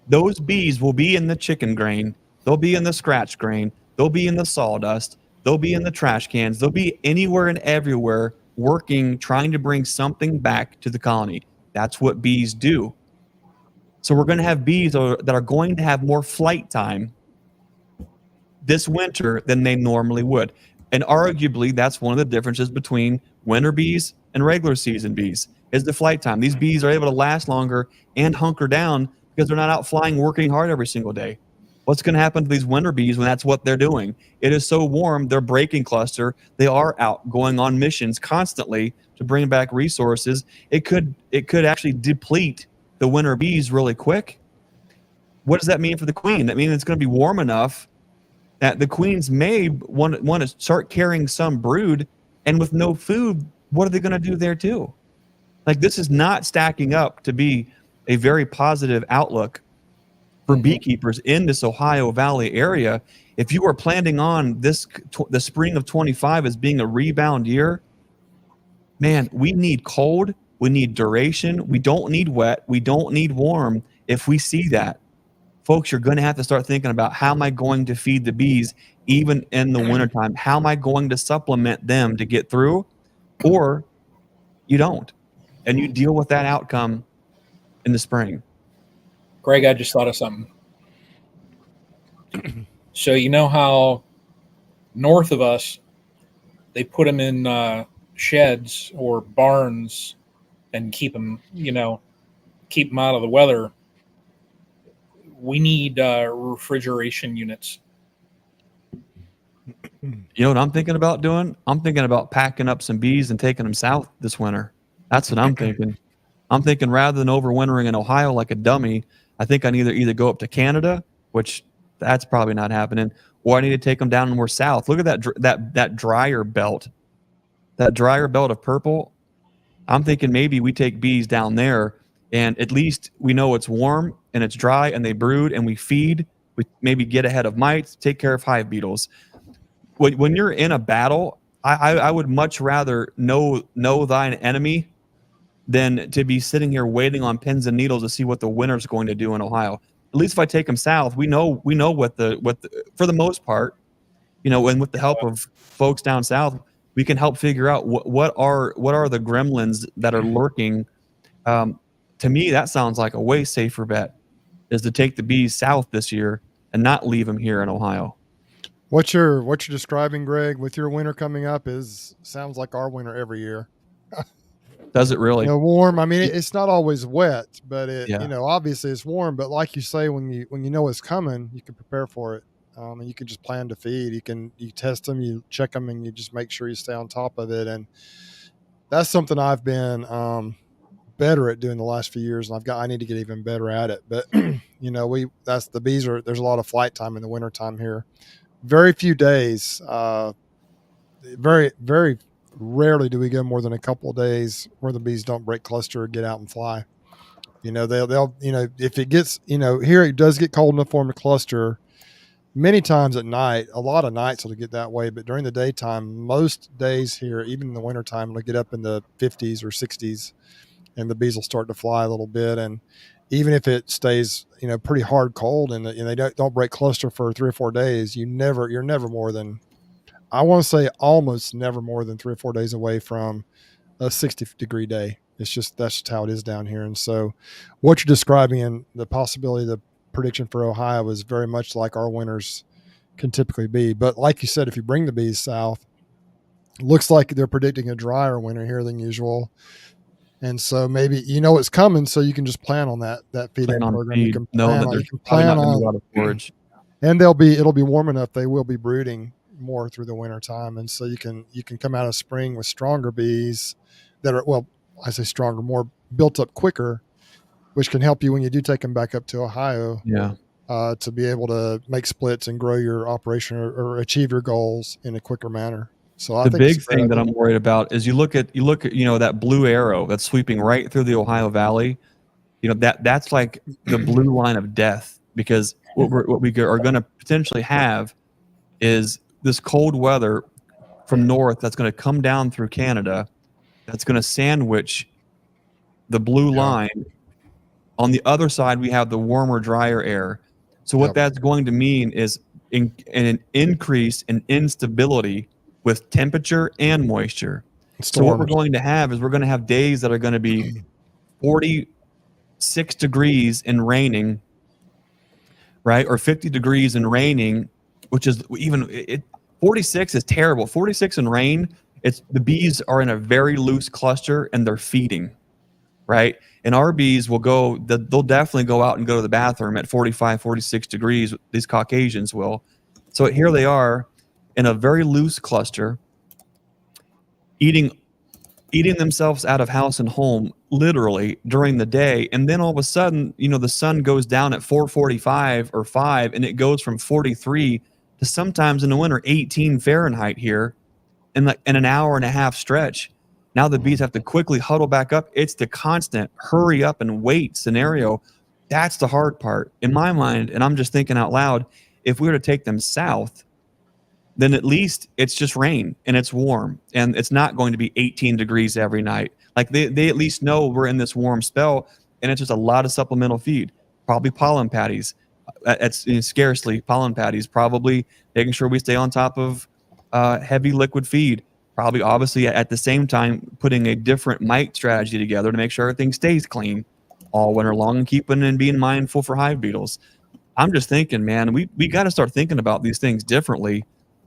Those bees will be in the chicken grain. They'll be in the scratch grain. They'll be in the sawdust. They'll be in the trash cans. They'll be anywhere and everywhere working, trying to bring something back to the colony. That's what bees do. So we're going to have bees that are going to have more flight time this winter than they normally would. And arguably, that's one of the differences between winter bees and regular season bees is the flight time. These bees are able to last longer and hunker down because they're not out flying, working hard every single day. What's going to happen to these winter bees when that's what they're doing? It is so warm, they're breaking cluster. They are out going on missions constantly to bring back resources. It could actually deplete the winter bees really quick. What does that mean for the queen? That means it's going to be warm enough that the queens may want to start carrying some brood, and with no food, what are they going to do there too? Like, this is not stacking up to be a very positive outlook for beekeepers in this Ohio Valley area. If you are planning on the spring of 25 as being a rebound year, man, we need cold, we need duration, we don't need wet, we don't need warm. If we see that, folks, you're going to have to start thinking about, how am I going to feed the bees even in the wintertime? How am I going to supplement them to get through? Or you don't, and you deal with that outcome in the spring. Greg, I just thought of something. So you know how north of us they put them in sheds or barns and keep them, keep them out of the weather. We need refrigeration units. You know what I'm thinking about doing? I'm thinking about packing up some bees and taking them south this winter. That's what I'm thinking. I'm thinking rather than overwintering in Ohio like a dummy, I think I need to either go up to Canada, which that's probably not happening, or I need to take them down more south. Look at that drier belt, that drier belt of purple. I'm thinking maybe we take bees down there, and at least we know it's warm and it's dry, and they brood, and we feed. We maybe get ahead of mites, take care of hive beetles. When you're in a battle, I would much rather know thine enemy than to be sitting here waiting on pins and needles to see what the winter's going to do in Ohio. At least if I take them south, we know what the for the most part, and with the help of folks down south, we can help figure out what are the gremlins that are lurking. To me, that sounds like a way safer bet is to take the bees south this year and not leave them here in Ohio. What you're describing, Greg, with your winter coming up sounds like our winter every year. Does it really? Warm. I mean, it's not always wet, but Yeah. obviously it's warm. But like you say, when you know it's coming, you can prepare for it, and you can just plan to feed. You test them, you check them, and you just make sure you stay on top of it. And that's something I've been better at doing the last few years, and I need to get even better at it. But the bees there's a lot of flight time in the wintertime here. Very few days, very, very rarely do we go more than a couple of days where the bees don't break cluster or get out and fly. They'll if it gets, here it does get cold enough for them to cluster many times at night. A lot of nights it'll get that way, but during the daytime, most days here, even in the wintertime, it'll get up in the 50s or 60s and the bees will start to fly a little bit. And even if it stays, pretty hard cold and they don't break cluster for 3 or 4 days, you're never more than, I want to say almost never more than 3 or 4 days away from a 60-degree day. That's just how it is down here. And so what you're describing and the possibility, the prediction for Ohio is very much like our winters can typically be. But like you said, if you bring the bees south, looks like they're predicting a drier winter here than usual. And so maybe it's coming, so you can just plan on that feeding program. You can plan on forage, and it'll be warm enough. They will be brooding more through the winter time, and so you can come out of spring with stronger bees that are, well, I say stronger, more built up quicker, which can help you when you do take them back up to Ohio. Yeah. To be able to make splits and grow your operation or achieve your goals in a quicker manner. So I think the big thing that I'm worried about is you look at that blue arrow that's sweeping right through the Ohio Valley. That's like the blue line of death, because what we are going to potentially have is this cold weather from north that's going to come down through Canada, that's going to sandwich the blue line. On the other side, we have the warmer, drier air. So what that's going to mean is an increase in instability with temperature and moisture. So what we're going to have is we're going to have days that are going to be 46 degrees and raining, right? Or 50 degrees and raining, which is 46 is terrible. 46 and rain, the bees are in a very loose cluster and they're feeding, right? And our bees they'll definitely go out and go to the bathroom at 45, 46 degrees. These Caucasians will. So here they are in a very loose cluster, eating themselves out of house and home literally during the day. And then all of a sudden, the sun goes down at 4:45 or 5, and it goes from 43 to sometimes in the winter 18 Fahrenheit here in an hour and a half stretch. Now the bees have to quickly huddle back up. It's the constant hurry up and wait scenario. That's the hard part in my mind. And I'm just thinking out loud, if we were to take them south, then at least it's just rain and it's warm and it's not going to be 18 degrees every night. Like they at least know we're in this warm spell, and it's just a lot of supplemental feed, probably pollen patties. Scarcely pollen patties, probably making sure we stay on top of heavy liquid feed. Probably, obviously, at the same time, putting a different mite strategy together to make sure everything stays clean. all winter long and keeping and being mindful for hive beetles. I'm just thinking, man, we got to start thinking about these things differently.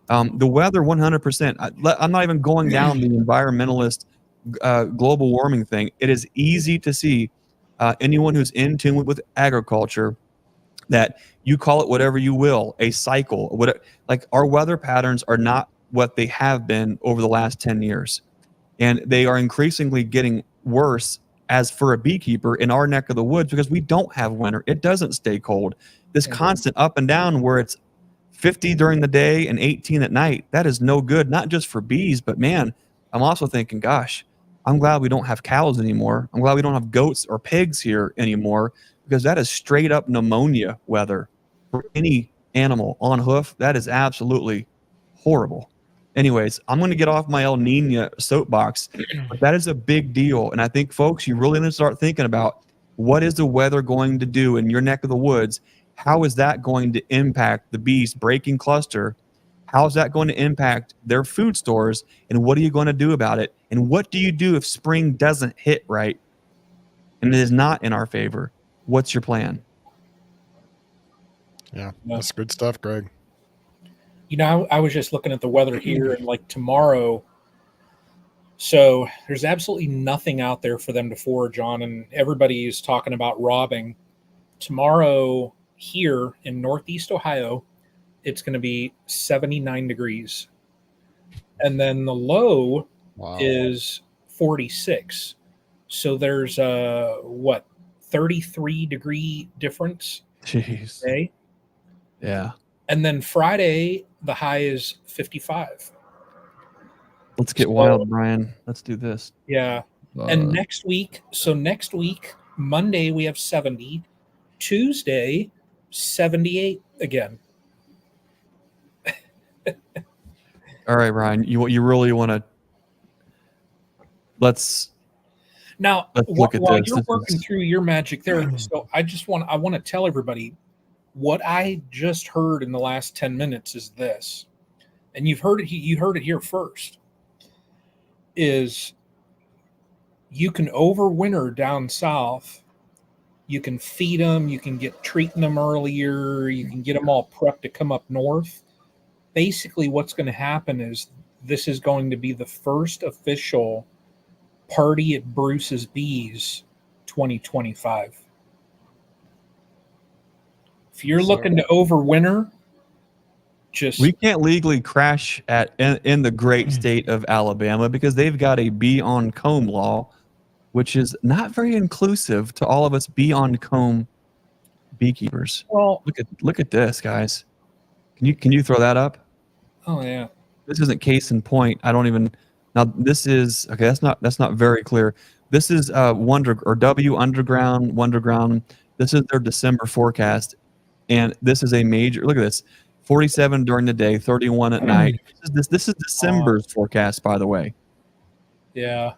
The weather, 100%. I'm not even going down the environmentalist global warming thing. It is easy to see anyone who's in tune with agriculture that you call it whatever you will, a cycle. Whatever, like our weather patterns are not what they have been over the last 10 years. And they are increasingly getting worse as for a beekeeper in our neck of the woods because we don't have winter. It doesn't stay cold. This constant up and down where it's 50 during the day and 18 at night, that is no good, not just for bees, but man, I'm also thinking, gosh, I'm glad we don't have cows anymore. I'm glad we don't have goats or pigs here anymore because that is straight up pneumonia weather for any animal on hoof. That is absolutely horrible. Anyways, I'm going to get off my El Nino soapbox, but that is a big deal. And I think, folks, you really need to start thinking about what is the weather going to do in your neck of the woods? How is that going to impact the bees breaking cluster? How is that going to impact their food stores? And what are you going to do about it? And what do you do if spring doesn't hit right and it is not in our favor? What's your plan? Yeah, that's good stuff, Greg. You know, I was just looking at the weather here, and like tomorrow, so there's absolutely nothing out there for them to forage on, and everybody is talking about robbing. Tomorrow here in Northeast Ohio, it's going to be 79 degrees. And then the low is 46. So there's a, 33 degree difference. Jeez. Today. Yeah. And then Friday, the high is 55. Let's get wild, Brian. Let's do this. Yeah. And next week, Monday, we have 70. Tuesday, 78 again. All right, Brian, you really want to let's look at while this. You're working through your magic there. So I want to tell everybody what I just heard in the last 10 minutes is this, and you heard it here first, is you can overwinter down south. You can feed them, you can treating them earlier, you can get them all prepped to come up north. Basically, what's going to happen is this is going to be the first official Party at Bruce's Bees 2025. If you're looking to overwinter, we can't legally crash in the great state of Alabama because they've got a bee on comb law, which is not very inclusive to all of us bee on comb beekeepers. Well, look at this, guys. Can you throw that up? Oh yeah. This isn't case in point. I don't even now. This is okay. That's not very clear. This is W Underground. This is their December forecast, and this is a major. Look at this: 47 during the day, 31 at night. This is December's forecast, by the way. Yeah.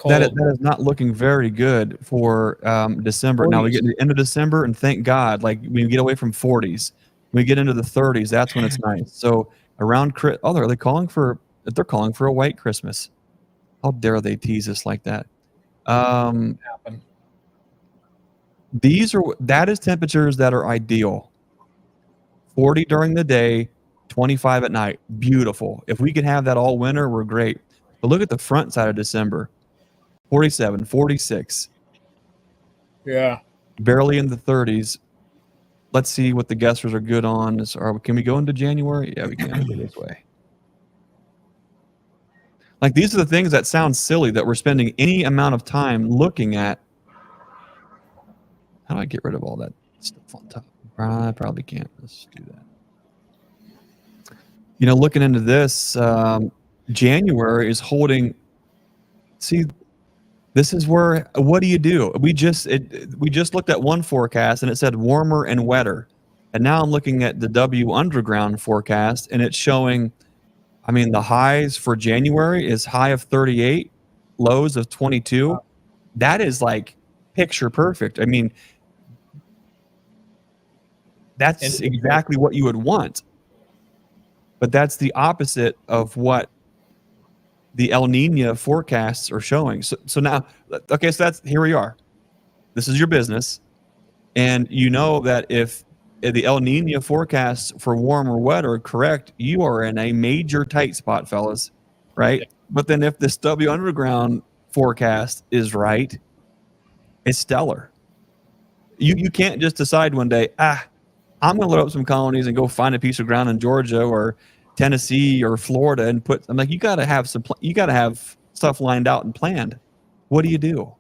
That is not looking very good for December. 40s. Now we get to the end of December, and thank God, like we get away from 40s. We get into the 30s. That's when it's nice. So around they're calling for a white Christmas. How dare they tease us like that? That is temperatures that are ideal. 40 during the day, 25 at night. Beautiful. If we could have that all winter, we're great. But look at the front side of December. 47, 46. Yeah. Barely in the 30s. Let's see what the guessers are good on. Can we go into January? Yeah, we can go this way. Like, these are the things that sound silly that we're spending any amount of time looking at. How do I get rid of all that stuff on top? I probably can't. Let's do that. You know, looking into this, January is holding. See, this is where, what do you do? We just looked at one forecast and it said warmer and wetter. And now I'm looking at the W Underground forecast and it's showing, I mean, the highs for January is high of 38, lows of 22. That is like picture perfect. I mean, that's exactly what you would want. But that's the opposite of what the El Nino forecasts are showing. So now, okay, so that's here we are. This is your business, and you know that if the El Nino forecasts for warm or wet are correct, you are in a major tight spot, fellas, right? Yeah. But then if this W Underground forecast is right, it's stellar. You can't just decide one day, I'm going to load up some colonies and go find a piece of ground in Georgia or Tennessee or Florida and put. I'm like, you got to have you got to have stuff lined out and planned. What do you do?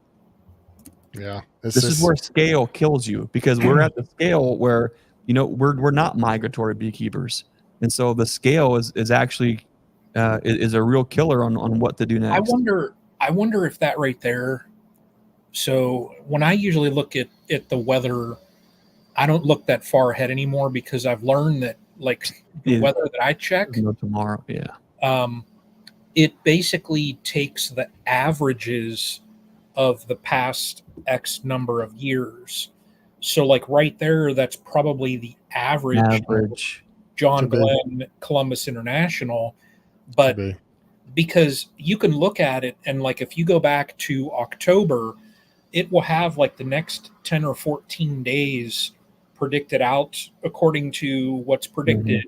Yeah, This is where scale kills you, because we're at the scale where we're not migratory beekeepers, and so the scale is actually is a real killer on what to do next. I wonder if that right there. So when I usually look at the weather, I don't look that far ahead anymore, because I've learned that like the weather that I check tomorrow, it basically takes the averages of the past X number of years. So like right there, that's probably the average John Glenn Columbus International. But because you can look at it, and like if you go back to October, it will have like the next 10 or 14 days predicted out according to what's predicted.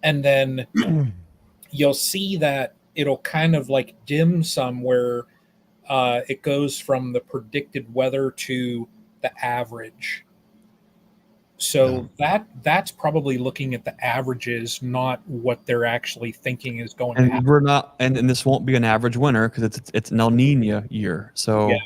And then you'll see that it'll kind of like dim somewhere. It goes from the predicted weather to the average. So that's probably looking at the averages, not what they're actually thinking is going to happen. We're not, and this won't be an average winter because it's an El Nino year. So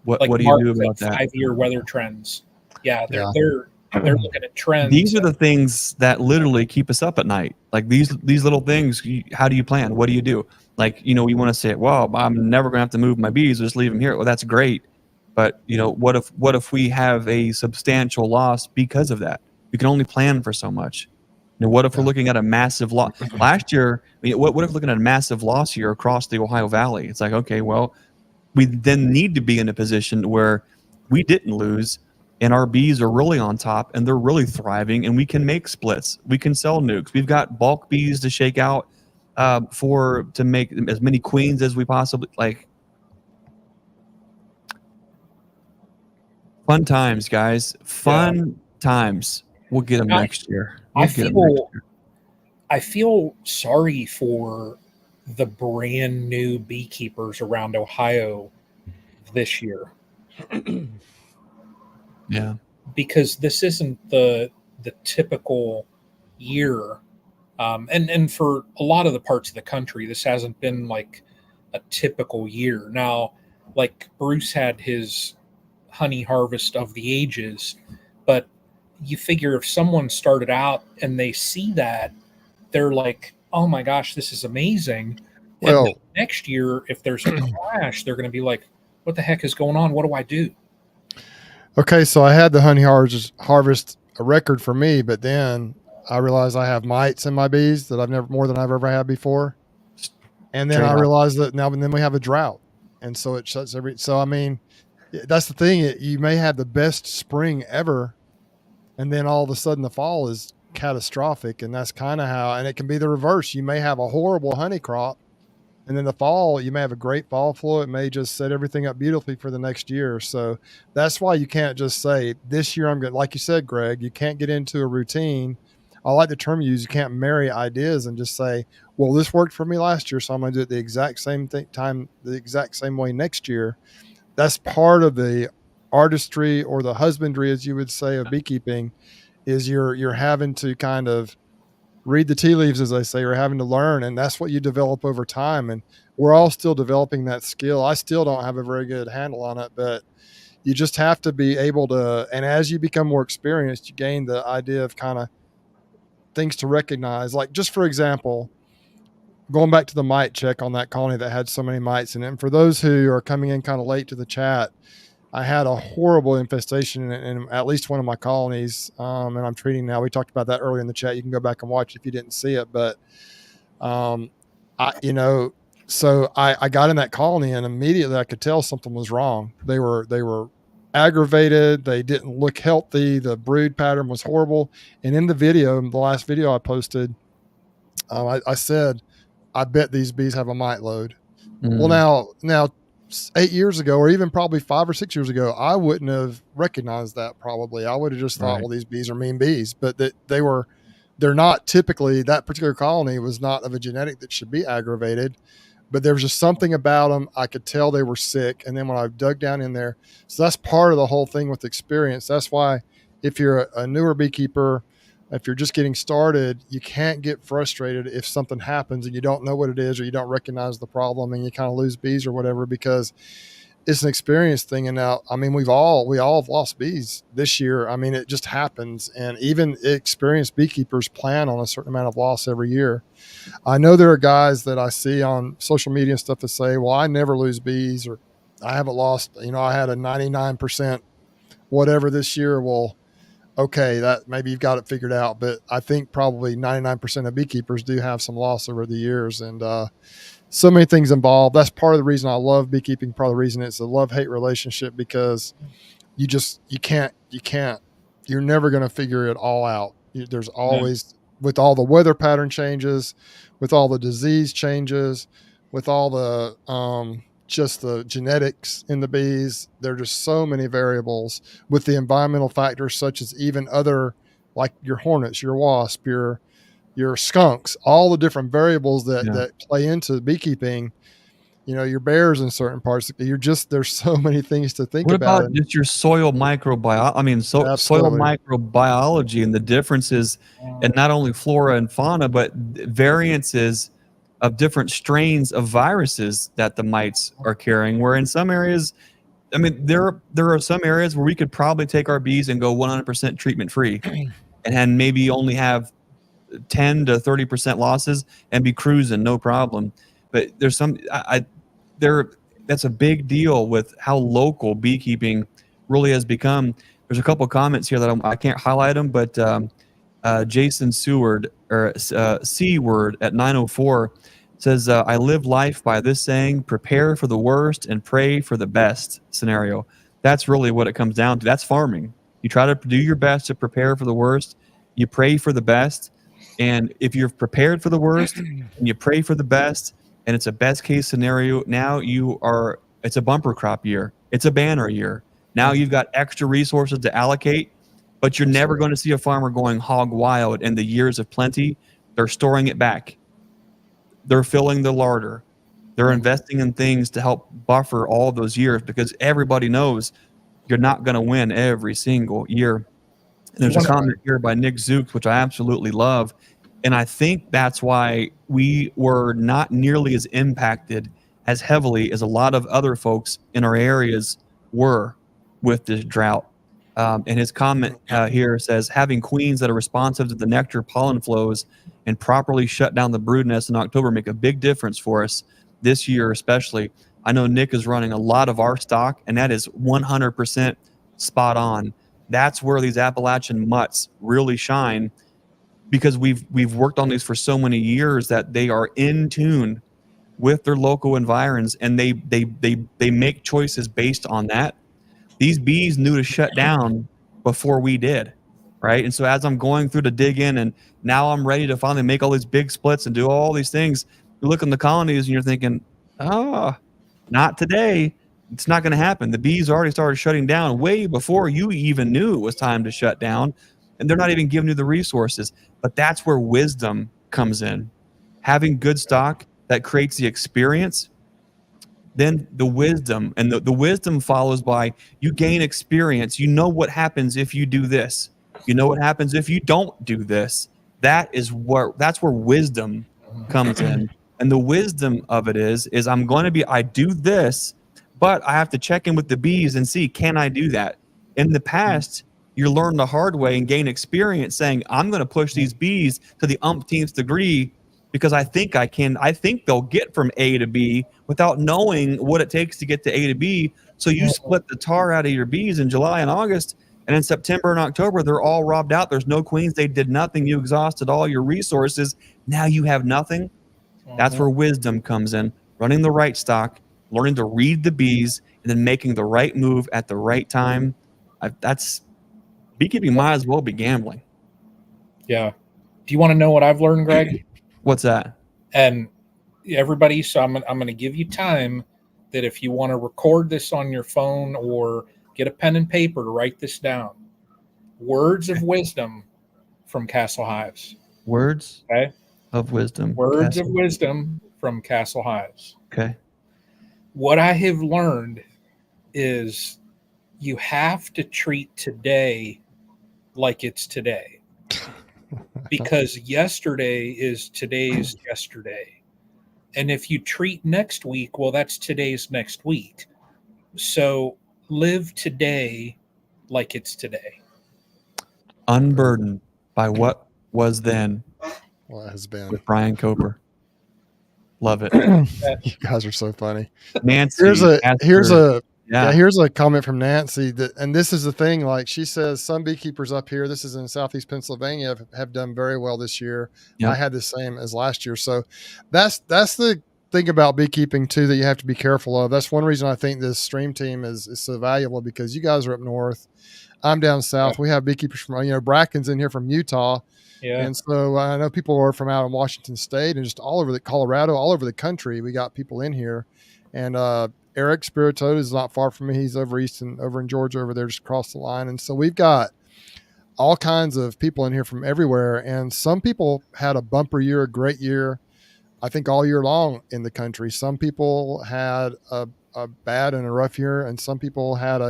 what do you do about that? 5-year weather trends. They're looking at trends. These are the things that literally keep us up at night. Like these little things. How do you plan? What do you do? Like, we want to say, well, I'm never going to have to move my bees. Just leave them here. Well, that's great. But, what if we have a substantial loss because of that? We can only plan for so much. What if we're looking at a massive loss? Last year, what if we're looking at a massive loss here across the Ohio Valley? It's like, okay, well, we then need to be in a position where we didn't lose and our bees are really on top and they're really thriving, and we can make splits. We can sell nukes. We've got bulk bees to shake out to make as many queens as we possibly like. Fun times, guys. Fun times. We'll get them next year. I feel sorry for the brand new beekeepers around Ohio this year. Yeah. Because this isn't the typical year. And for a lot of the parts of the country, this hasn't been like a typical year. Now, like Bruce had his honey harvest of the ages, but you figure if someone started out and they see that, they're like, oh my gosh, this is amazing. Well, and next year, if there's a crash, they're going to be like, what the heck is going on? What do I do? Okay, so I had the honey harvest a record for me, but then I realized I have mites in my bees that I've never more than I've ever had before. And then I realized that now and then we have a drought. And so it shuts so I mean, that's the thing. You may have the best spring ever, and then all of a sudden the fall is catastrophic. And that's kind of how, and it can be the reverse. You may have a horrible honey crop, and then the fall, you may have a great fall flow. It may just set everything up beautifully for the next year. So that's why you can't just say this year I'm going to, like you said, Greg, you can't get into a routine. I like the term you use. You can't marry ideas and just say, well, this worked for me last year, so I'm going to do it the exact same the exact same way next year. That's part of the artistry, or the husbandry, as you would say, of beekeeping, is you're having to kind of read the tea leaves, as they say, or having to learn. And that's what you develop over time. And we're all still developing that skill. I still don't have a very good handle on it, but you just have to be able to, and as you become more experienced, you gain the idea of kind of things to recognize. Like, just for example, going back to the mite check on that colony that had so many mites in it. And for those who are coming in kind of late to the chat, I had a horrible infestation in at least one of my colonies, and I'm treating now. We talked about that earlier in the chat. You can go back and watch if you didn't see it. But, so I got in that colony, and immediately I could tell something was wrong. They were aggravated. They didn't look healthy. The brood pattern was horrible. And in the video, the last video I posted, I said, I bet these bees have a mite load. Mm. Well, now 8 years ago, or even probably 5 or 6 years ago, I wouldn't have recognized that. Probably I would have just thought, Right. well, these bees are mean bees, but that they're not. Typically that particular colony was not of a genetic that should be aggravated, but there was just something about them. I could tell they were sick. And then when I dug down in there, so that's part of the whole thing with experience. That's why if you're a newer beekeeper, if you're just getting started, you can't get frustrated if something happens and you don't know what it is, or you don't recognize the problem and you kind of lose bees or whatever, because it's an experience thing. And now, I mean, we all have lost bees this year. I mean, it just happens. And even experienced beekeepers plan on a certain amount of loss every year. I know there are guys that I see on social media and stuff that say, well, I never lose bees, or I haven't lost, I had a 99% whatever this year. Well, okay, that maybe you've got it figured out, but I think probably 99% of beekeepers do have some loss over the years. And so many things involved. That's part of the reason I love beekeeping. Part of the reason it's a love-hate relationship, because you can't, you're never going to figure it all out. There's always, with all the weather pattern changes, with all the disease changes, with all the just the genetics in the bees, there are just so many variables, with the environmental factors, such as even other, like your hornets, your wasp, your skunks, all the different variables that play into beekeeping. Your bears in certain parts. There's so many things to think about. What about just your soil microbiology? I mean, soil microbiology and the differences in not only flora and fauna, but variances of different strains of viruses that the mites are carrying. Where in some areas, I mean, there are some areas where we could probably take our bees and go 100% treatment free, and maybe only have 10 to 30% losses and be cruising no problem. But there's some that's a big deal with how local beekeeping really has become. There's a couple of comments here that I can't highlight them, but Jason Seward, or C-word at 904, says, I live life by this saying: prepare for the worst and pray for the best scenario. That's really what it comes down to. That's farming. You try to do your best to prepare for the worst. You pray for the best. And if you're prepared for the worst and you pray for the best, and it's a best case scenario, now it's a bumper crop year. It's a banner year. Now you've got extra resources to allocate, but you're never going to see a farmer going hog wild in the years of plenty. They're storing it back. They're filling the larder. They're investing in things to help buffer all those years, because everybody knows you're not going to win every single year. And there's a comment here by Nick Zook, which I absolutely love. And I think that's why we were not nearly as impacted as heavily as a lot of other folks in our areas were with this drought. And his comment here says, having queens that are responsive to the nectar pollen flows and properly shut down the brood nest in October make a big difference for us this year, especially. I know Nick is running a lot of our stock, and that is 100% spot on. That's where these Appalachian mutts really shine, because we've worked on these for so many years that they are in tune with their local environs, and they make choices based on that. These bees knew to shut down before we did, right? And so as I'm going through to dig in, and now I'm ready to finally make all these big splits and do all these things, you look in the colonies and you're thinking, not today. It's not going to happen. The bees already started shutting down way before you even knew it was time to shut down, and they're not even giving you the resources. But that's where wisdom comes in. Having good stock that creates the experience, then the wisdom, and the wisdom follows by you gain experience. You know what happens if you do this. You know what happens if you don't do this. That's where wisdom comes in. And the wisdom of it is I do this, but I have to check in with the bees and see, can I do that? In the past, you learn the hard way and gain experience saying, I'm going to push these bees to the umpteenth degree because I think I can. I think they'll get from A to B without knowing what it takes to get to A to B. So you split the tar out of your bees in July and August, and in September and October, they're all robbed out. There's no queens. They did nothing. You exhausted all your resources. Now you have nothing. That's where wisdom comes in. Running the right stock, learning to read the bees, and then making the right move at the right time. That's beekeeping. Might as well be gambling. Yeah. Do you want to know what I've learned, Greg? What's that? And everybody. So I'm going to give you time that if you want to record this on your phone or get a pen and paper to write this down. Words of wisdom from Castle Hives. Words Okay. of wisdom. Words of Castle. wisdom from Castle Hives. Okay. What I have learned is you have to treat today like it's today. Because yesterday is today's yesterday. And if you treat next week, well, that's today's next week. So live today like it's today. Unburdened by what was then. What has been. With Brian Coper. Love it. You guys are so funny. Nancy. Here's a comment from Nancy and this is the thing. Like she says, some beekeepers up here, this is in Southeast Pennsylvania, have done very well this year. Yep. I had the same as last year. So that's the thing about beekeeping too, that you have to be careful of. That's one reason I think this stream team is so valuable, because you guys are up north. I'm down south. Yeah. We have beekeepers from, Bracken's in here from Utah. Yeah. And so I know people are from out in Washington State and just all over the Colorado, all over the country. We got people in here. And Eric Spiritoad is not far from me. He's over east and over in Georgia over there, just across the line. And so we've got all kinds of people in here from everywhere. And some people had a bumper year, a great year, I think all year long in the country. Some people had a bad and a rough year. And some people had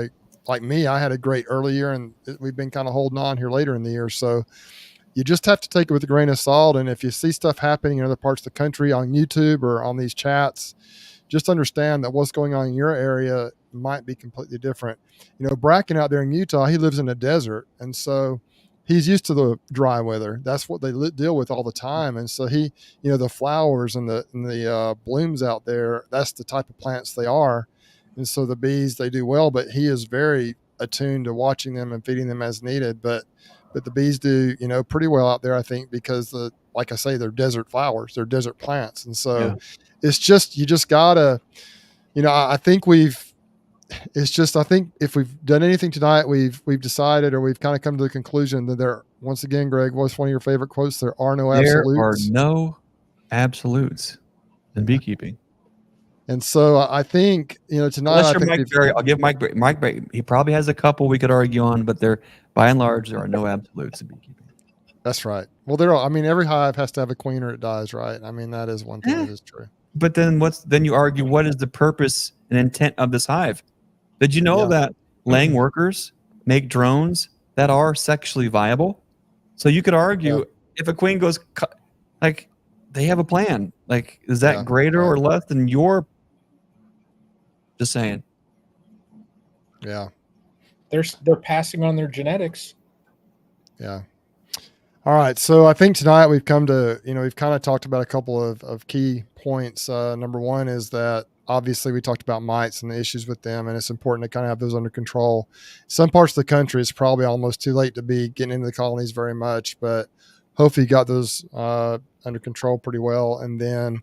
like me, I had a great early year, and we've been kind of holding on here later in the year. So you just have to take it with a grain of salt. And if you see stuff happening in other parts of the country on YouTube or on these chats, just understand that what's going on in your area might be completely different. Bracken out there in Utah, he lives in a desert. And so he's used to the dry weather. That's what they deal with all the time. And so he, the flowers and the blooms out there, that's the type of plants they are. And so the bees, they do well, but he is very attuned to watching them and feeding them as needed. But the bees do, pretty well out there, I think, because like I say, they're desert flowers, they're desert plants. And so it's just, you just gotta, I think I think if we've done anything tonight, we've decided, or we've kind of come to the conclusion that once again, Greg, what's one of your favorite quotes? There are no absolutes. There are no absolutes in beekeeping. And so I think, tonight, I'll give Mike Berry. He probably has a couple we could argue on, but by and large, there are no absolutes in beekeeping. That's right. Well, every hive has to have a queen or it dies, right? I mean, that is one thing that is true. But then you argue, what is the purpose and intent of this hive? Did you know that laying workers make drones that are sexually viable? So you could argue if a queen goes, like, they have a plan. Like, is that greater or less than your? Just saying. Yeah. They're passing on their genetics. Yeah. All right. So I think tonight we've come to, we've kind of talked about a couple of key points. Number one is that obviously we talked about mites and the issues with them, and it's important to kind of have those under control. Some parts of the country, it's probably almost too late to be getting into the colonies very much, but hopefully you got those under control pretty well. And then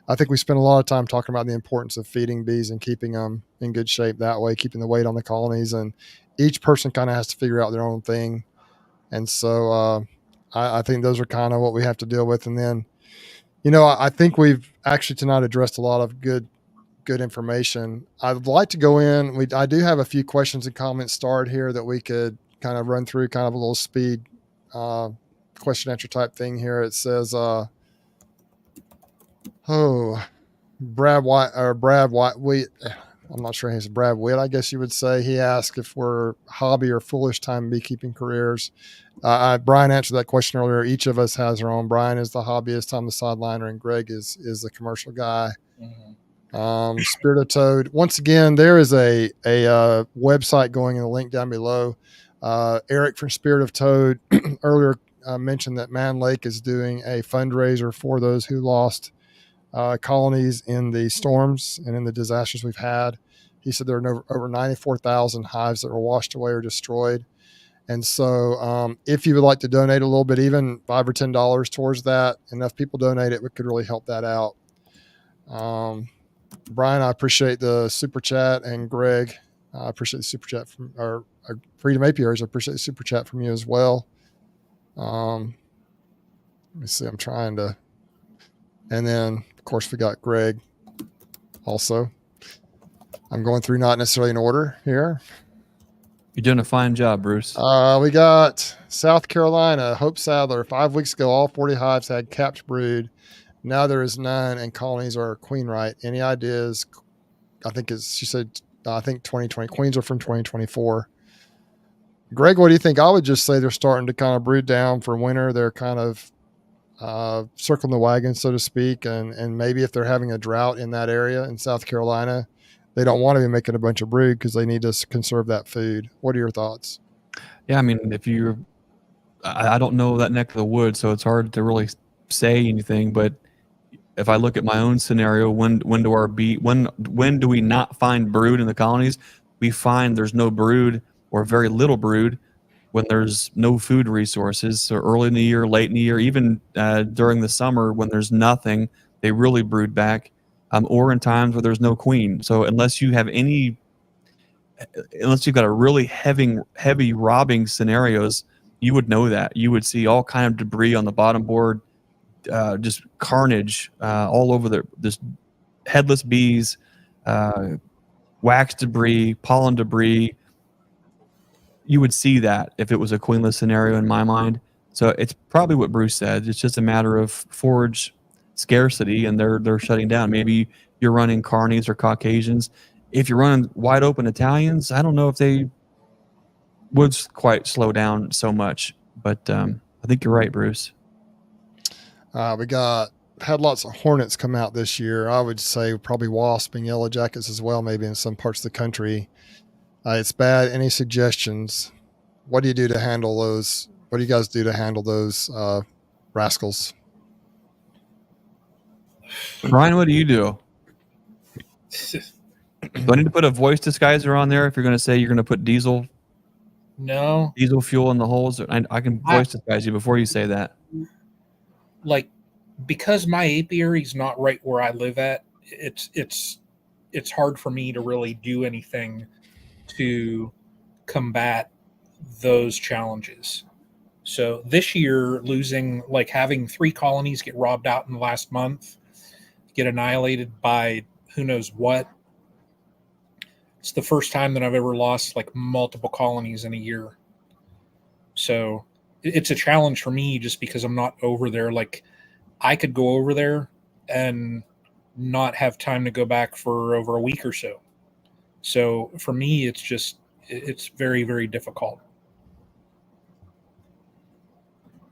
I think we spent a lot of time talking about the importance of feeding bees and keeping them in good shape that way, keeping the weight on the colonies. And each person kind of has to figure out their own thing. And so I think those are kind of what we have to deal with. And then, I think we've actually tonight addressed a lot of good information. I'd like to go in. I do have a few questions and comments starred here that we could kind of run through, kind of a little speed question answer type thing here. It says, Brad White, I'm not sure he's Brad Witt, I guess you would say. He asked if we're hobby or foolish time beekeeping careers. Brian answered that question earlier. Each of us has our own. Brian is the hobbyist, I'm the sideliner, and Greg is the commercial guy. Mm-hmm. Spirit of Toad. Once again, there is a website going in the link down below. Eric from Spirit of Toad earlier mentioned that Man Lake is doing a fundraiser for those who lost colonies in the storms and in the disasters we've had. He said there are over 94,000 hives that were washed away or destroyed. And so if you would like to donate a little bit, even $5 or $10 towards that, enough people donate it, we could really help that out. Brian, I appreciate the super chat, and Greg, I appreciate the super chat from our Freedom Apiaries. I appreciate the super chat from you as well. Let me see, I'm trying to, and then Of course, we got Greg also. I'm going through not necessarily in order here. You're doing a fine job, Bruce. We got South Carolina, Hope Sadler. 5 weeks ago, all 40 hives had capped brood. Now there is none, and colonies are queen right. Any ideas? I think she said, I think 2020. Queens are from 2024. Greg, what do you think? I would just say they're starting to kind of brood down for winter. They're kind of circling the wagon, so to speak. And maybe if they're having a drought in that area in South Carolina, they don't want to be making a bunch of brood because they need to conserve that food. What are your thoughts? Yeah, I mean, I don't know that neck of the woods, so it's hard to really say anything. But if I look at my own scenario, when do we not find brood in the colonies? We find there's no brood or very little brood when there's no food resources. So early in the year, late in the year, even during the summer when there's nothing, they really brood back. Or in times where there's no queen. So unless you've got a really heavy robbing scenarios, you would know that. You would see all kind of debris on the bottom board, just carnage all over this headless bees, wax debris, pollen debris. You would see that if it was a queenless scenario in my mind. So it's probably what Bruce said. It's just a matter of forage scarcity, and they're shutting down. Maybe you're running carnies or Caucasians. If you're running wide open Italians, I don't know if they would quite slow down so much. But I think you're right, Bruce. We had lots of hornets come out this year. I would say probably wasps and yellow jackets as well, maybe in some parts of the country. It's bad. Any suggestions? What do you do to handle those? What do you guys do to handle those rascals? Ryan, what do you do? Do I need to put a voice disguiser on there if you're going to say you're going to put diesel fuel in the holes? I can voice disguise you before you say that. Like, because my apiary is not right where I live at, it's hard for me to really do anything to combat those challenges. So this year, having 3 colonies get robbed out in the last month, get annihilated by who knows what. It's the first time that I've ever lost like multiple colonies in a year. So it's a challenge for me just because I'm not over there. Like, I could go over there and not have time to go back for over a week or so. So for me, it's very, very difficult.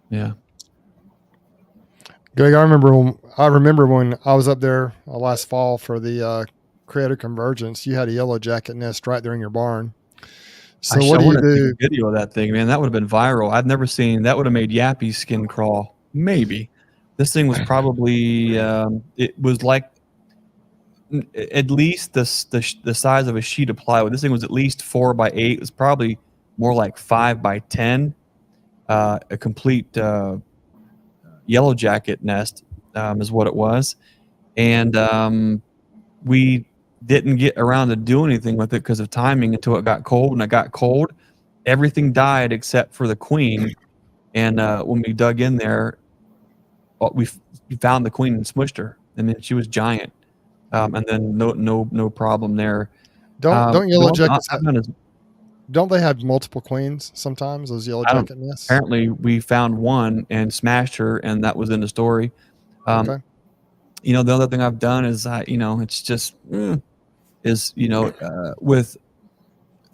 Yeah. Greg, I remember when I was up there last fall for the Creative Convergence. You had a yellow jacket nest right there in your barn. So what do you do? Video of that thing, man. That would have been viral. I've never seen that. Would have made Yappy's skin crawl. Maybe this thing was probably it was like at least the size of a sheet of plywood. This thing was at least 4 by 8. It was probably more like 5 by 10. A complete yellow jacket nest is what it was, and we didn't get around to do anything with it because of timing until it got cold. When it got cold, everything died except for the queen. And when we dug in there, we found the queen and smushed her. I mean, she was giant, and then no problem there. Don't yellow jackets? Don't they have multiple queens sometimes? Those yellow jacket nests. Apparently, we found one and smashed her, and that was in the story. Okay. The other thing I've done is it's just with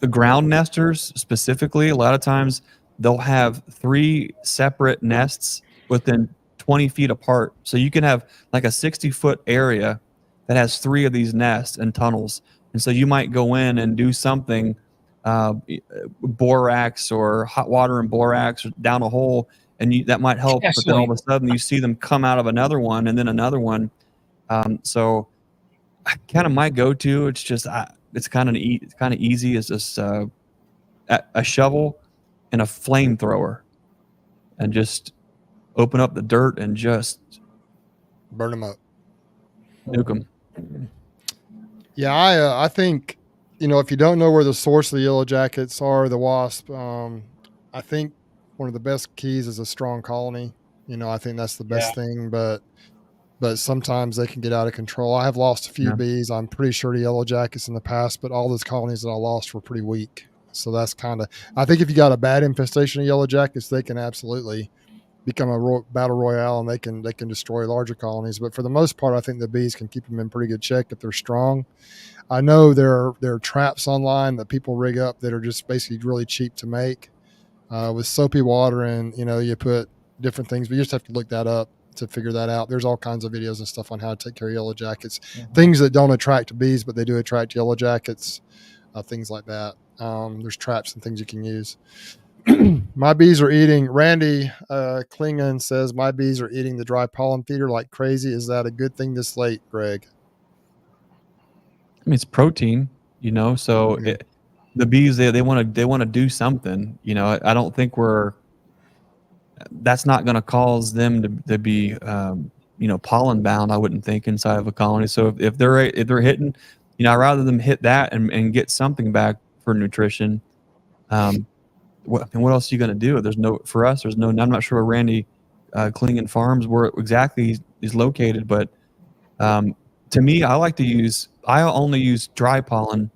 the ground nesters specifically, a lot of times they'll have 3 separate nests within 20 feet apart. So you can have like a 60-foot area that has 3 of these nests and tunnels. And so you might go in and do something, borax or hot water and borax down a hole, and that might help. But then all of a sudden you see them come out of another one and then another one. So kind of my go-to, it's just it's kind of easy. Is just a shovel and a flamethrower, and just open up the dirt and just burn them up, nuke them. Yeah, I think if you don't know where the source of the yellow jackets are, the wasp, I think one of the best keys is a strong colony. I think that's the best thing. But but sometimes they can get out of control. I have lost a few Yeah. bees. I'm pretty sure to yellow jackets in the past, but all those colonies that I lost were pretty weak. So that's kind of, I think if you got a bad infestation of yellow jackets, they can absolutely become a battle royale, and they can destroy larger colonies. But for the most part, I think the bees can keep them in pretty good check if they're strong. I know there are traps online that people rig up that are just basically really cheap to make with soapy water, and you put different things, but you just have to look that up to figure that out. There's all kinds of videos and stuff on how to take care of yellow jackets, things that don't attract bees, but they do attract yellow jackets, things like that. There's traps and things you can use. My bees are eating. Randy Klingon says my bees are eating the dry pollen feeder like crazy. Is that a good thing this late, Greg? I mean, it's protein, so Yeah. the bees, they want to do something. I don't think that's not going to cause them to be pollen bound. I wouldn't think inside of a colony. So if they're hitting, I'd rather them hit that and get something back for nutrition. What else are you going to do? There's no I'm not sure where Randy Klingon Farms where exactly he's located, but to me, I only use dry pollen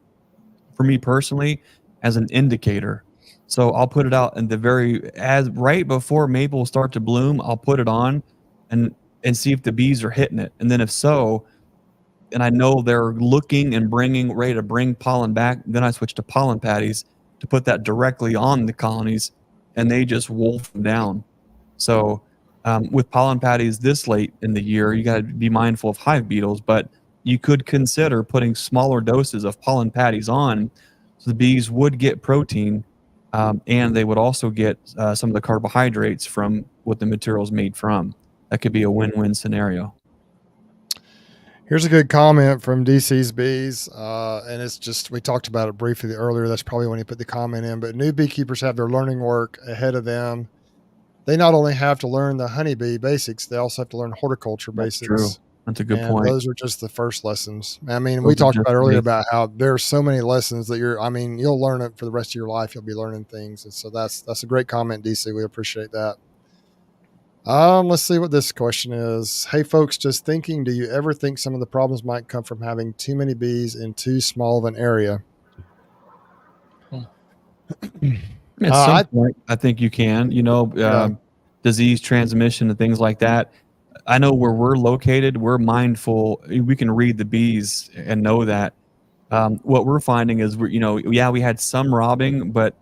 for me personally as an indicator. So I'll put it out in right before maple will start to bloom. I'll put it on and see if the bees are hitting it. And then if so, and I know they're looking and ready to bring pollen back, then I switch to pollen patties to put that directly on the colonies, and they just wolf them down. So with pollen patties this late in the year, you got to be mindful of hive beetles, but you could consider putting smaller doses of pollen patties on, so the bees would get protein, and they would also get some of the carbohydrates from what the material is made from. That could be a win-win scenario. Here's a good comment from DC's Bees, and it's just, we talked about it briefly earlier. That's probably when he put the comment in, but new beekeepers have their learning work ahead of them. They not only have to learn the honeybee basics, they also have to learn horticulture basics. True. That's a good point. Those are just the first lessons. I mean, we talked about earlier about how there are so many lessons that you'll learn it for the rest of your life. You'll be learning things. And so that's a great comment, DC. We appreciate that. Let's see what this question is. Hey folks, just thinking, do you ever think some of the problems might come from having too many bees in too small of an area? At some point, I think you can, disease transmission and things like that. I know where we're located, we're mindful. We can read the bees and know that. What we're finding is we had some robbing, but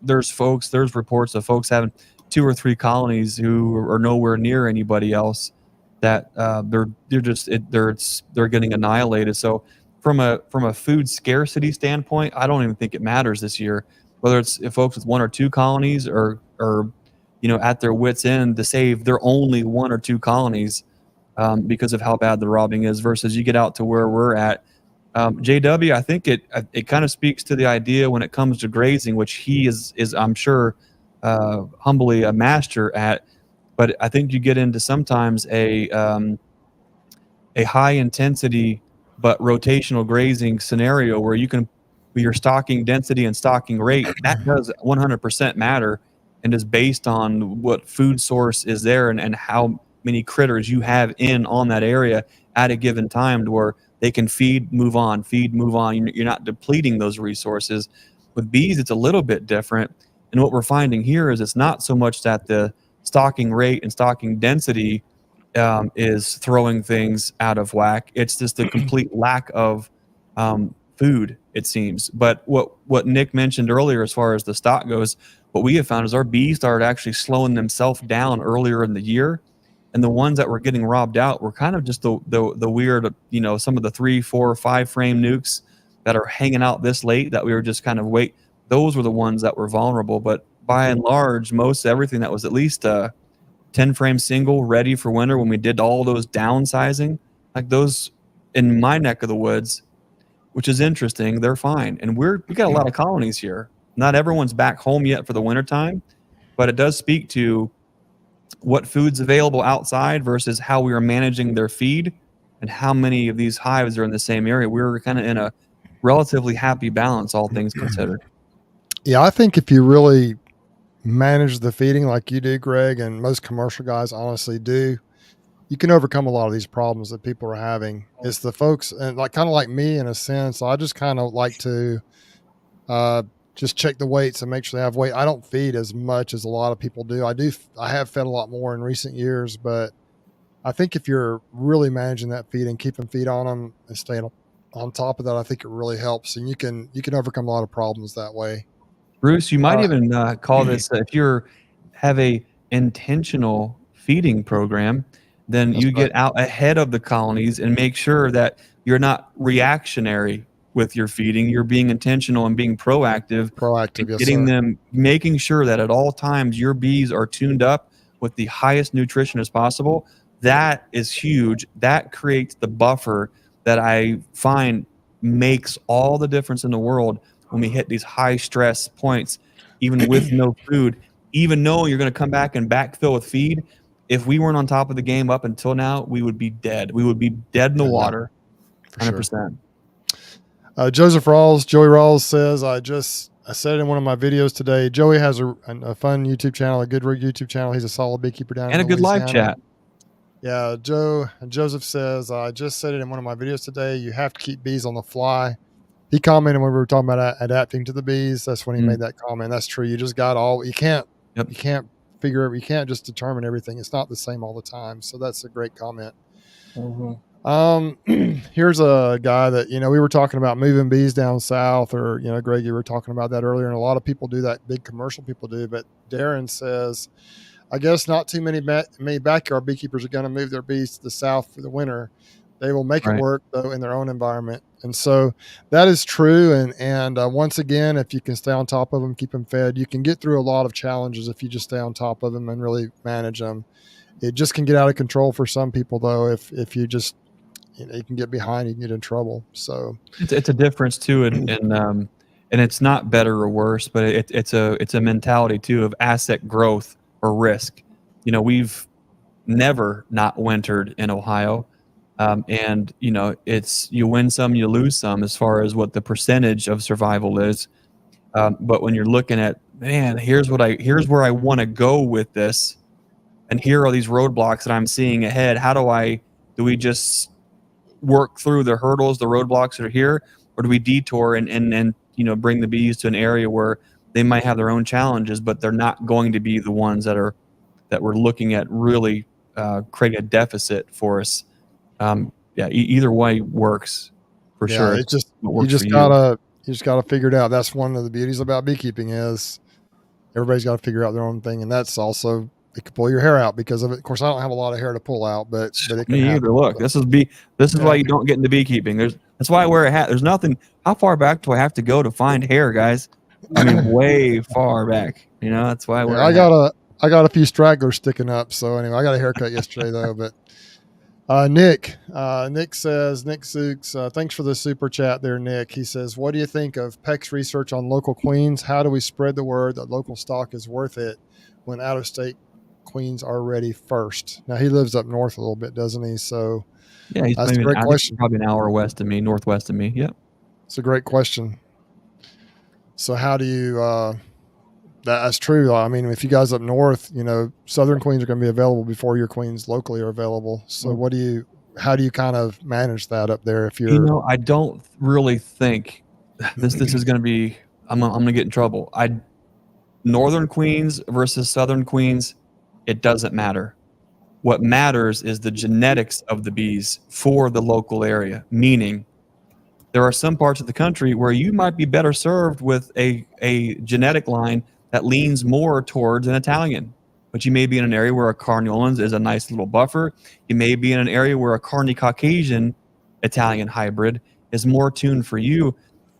there's reports of folks having 2 or 3 colonies who are nowhere near anybody else, that they're getting annihilated. So from a food scarcity standpoint, I don't even think it matters this year, whether it's folks with 1 or 2 colonies or at their wits end to save their only 1 or 2 colonies because of how bad the robbing is, versus you get out to where we're at. JW, I think it kind of speaks to the idea when it comes to grazing, which he is I'm sure humbly a master at, but I think you get into sometimes a high intensity but rotational grazing scenario where you can, with your stocking density and stocking rate, that does 100% matter, and is based on what food source is there and how many critters you have on that area at a given time, to where they can feed, move on. You're not depleting those resources. With bees, it's a little bit different. And what we're finding here is it's not so much that the stocking rate and stocking density is throwing things out of whack. It's just the complete lack of food, it seems. But what Nick mentioned earlier, as far as the stock goes, what we have found is our bees started actually slowing themselves down earlier in the year. And the ones that were getting robbed out were kind of just the weird, some of the 3, 4, 5 frame nukes that are hanging out this late that we were just kind of wait. Those were the ones that were vulnerable. But by and large, most everything that was at least a 10 frame single ready for winter, when we did all those downsizing, like those in my neck of the woods, which is interesting, they're fine. And we got a lot of colonies here. Not everyone's back home yet for the wintertime, but it does speak to what food's available outside versus how we are managing their feed and how many of these hives are in the same area. We're kind of in a relatively happy balance, all things considered. Yeah, I think if you really manage the feeding like you do, Greg, and most commercial guys honestly do, you can overcome a lot of these problems that people are having. It's the folks, and like kind of like me in a sense. I just kind of like to uh, just check the weights and make sure they have weight. I don't feed as much as a lot of people do. I have fed a lot more in recent years, but I think if you're really managing that feed and keeping feed on them and staying on top of that, I think it really helps, and you can overcome a lot of problems that way. Bruce, you might Uh, even call this if you're have a intentional feeding program, then that's you right. get out ahead of the colonies and make sure that you're not reactionary with your feeding. You're being intentional and being proactive Proactive, and yes, getting sir. them, making sure that at all times your bees are tuned up with the highest nutrition as possible. That is huge. That creates the buffer that I find makes all the difference in the world when we hit these high stress points, even with no food, even knowing you're going to come back and backfill with feed. If we weren't on top of the game up until now, we would be dead. We would be dead in the Yeah, water, for sure. 100%. Joey Rawls says, I said it in one of my videos today. Joey has a fun YouTube channel, a good YouTube channel. He's a solid beekeeper down And a in good live Louisiana. chat. Yeah, Joseph says, I just said it in one of my videos today. You have to keep bees on the fly. He commented when we were talking about adapting to the bees. That's when he made that comment. That's true. You just got you can't just determine everything. It's not the same all the time. So that's a great comment. Here's a guy that, we were talking about moving bees down south, or, Greg, you were talking about that earlier, and a lot of people do that. Big commercial people do, but Darren says, I guess not too many backyard beekeepers are going to move their bees to the south for the winter. They will make it work though in their own environment. And so that is true. And once again, if you can stay on top of them, keep them fed, you can get through a lot of challenges if you just stay on top of them and really manage them. It just can get out of control for some people though. If you just, you can get behind, you can get in trouble. So it's a difference too. And it's not better or worse, but it's a mentality too of asset growth or risk. We've never not wintered in Ohio. And it's, you win some, you lose some as far as what the percentage of survival is. But when you're looking at, man, here's where I want to go with this, and here are these roadblocks that I'm seeing ahead. Do we just work through the hurdles, the roadblocks that are here, or do we detour and bring the bees to an area where they might have their own challenges, but they're not going to be the ones that we're looking at really creating a deficit for us. Either way works for sure. It's just, you just gotta figure it out. That's one of the beauties about beekeeping is everybody's got to figure out their own thing. And that's also, it could pull your hair out because of it. Of course, I don't have a lot of hair to pull out, but it can Me either. Look, this is why you don't get into beekeeping. That's why I wear a hat. There's nothing. How far back do I have to go to find hair, guys? I mean, way far back. That's why I wear. I got a few stragglers sticking up. So anyway, I got a haircut yesterday though. But Nick Zooks, thanks for the super chat there, Nick. He says, what do you think of Peck's research on local queens? How do we spread the word that local stock is worth it when out-of-state queens are ready first? Now, he lives up north a little bit, doesn't he? So yeah, he's that's a great question. Probably an hour northwest of me. Yep. It's a great question. So how do you that's true. I mean, if you guys up north, southern queens are going to be available before your queens locally are available. So how do you kind of manage that up there? If you're, I don't really think this is going to be, I'm going to get in trouble. Northern queens versus southern queens, it doesn't matter. What matters is the genetics of the bees for the local area, meaning there are some parts of the country where you might be better served with a genetic line that leans more towards an Italian, but you may be in an area where a Carniolan's is a nice little buffer. You may be in an area where a Carney Caucasian Italian hybrid is more tuned for you.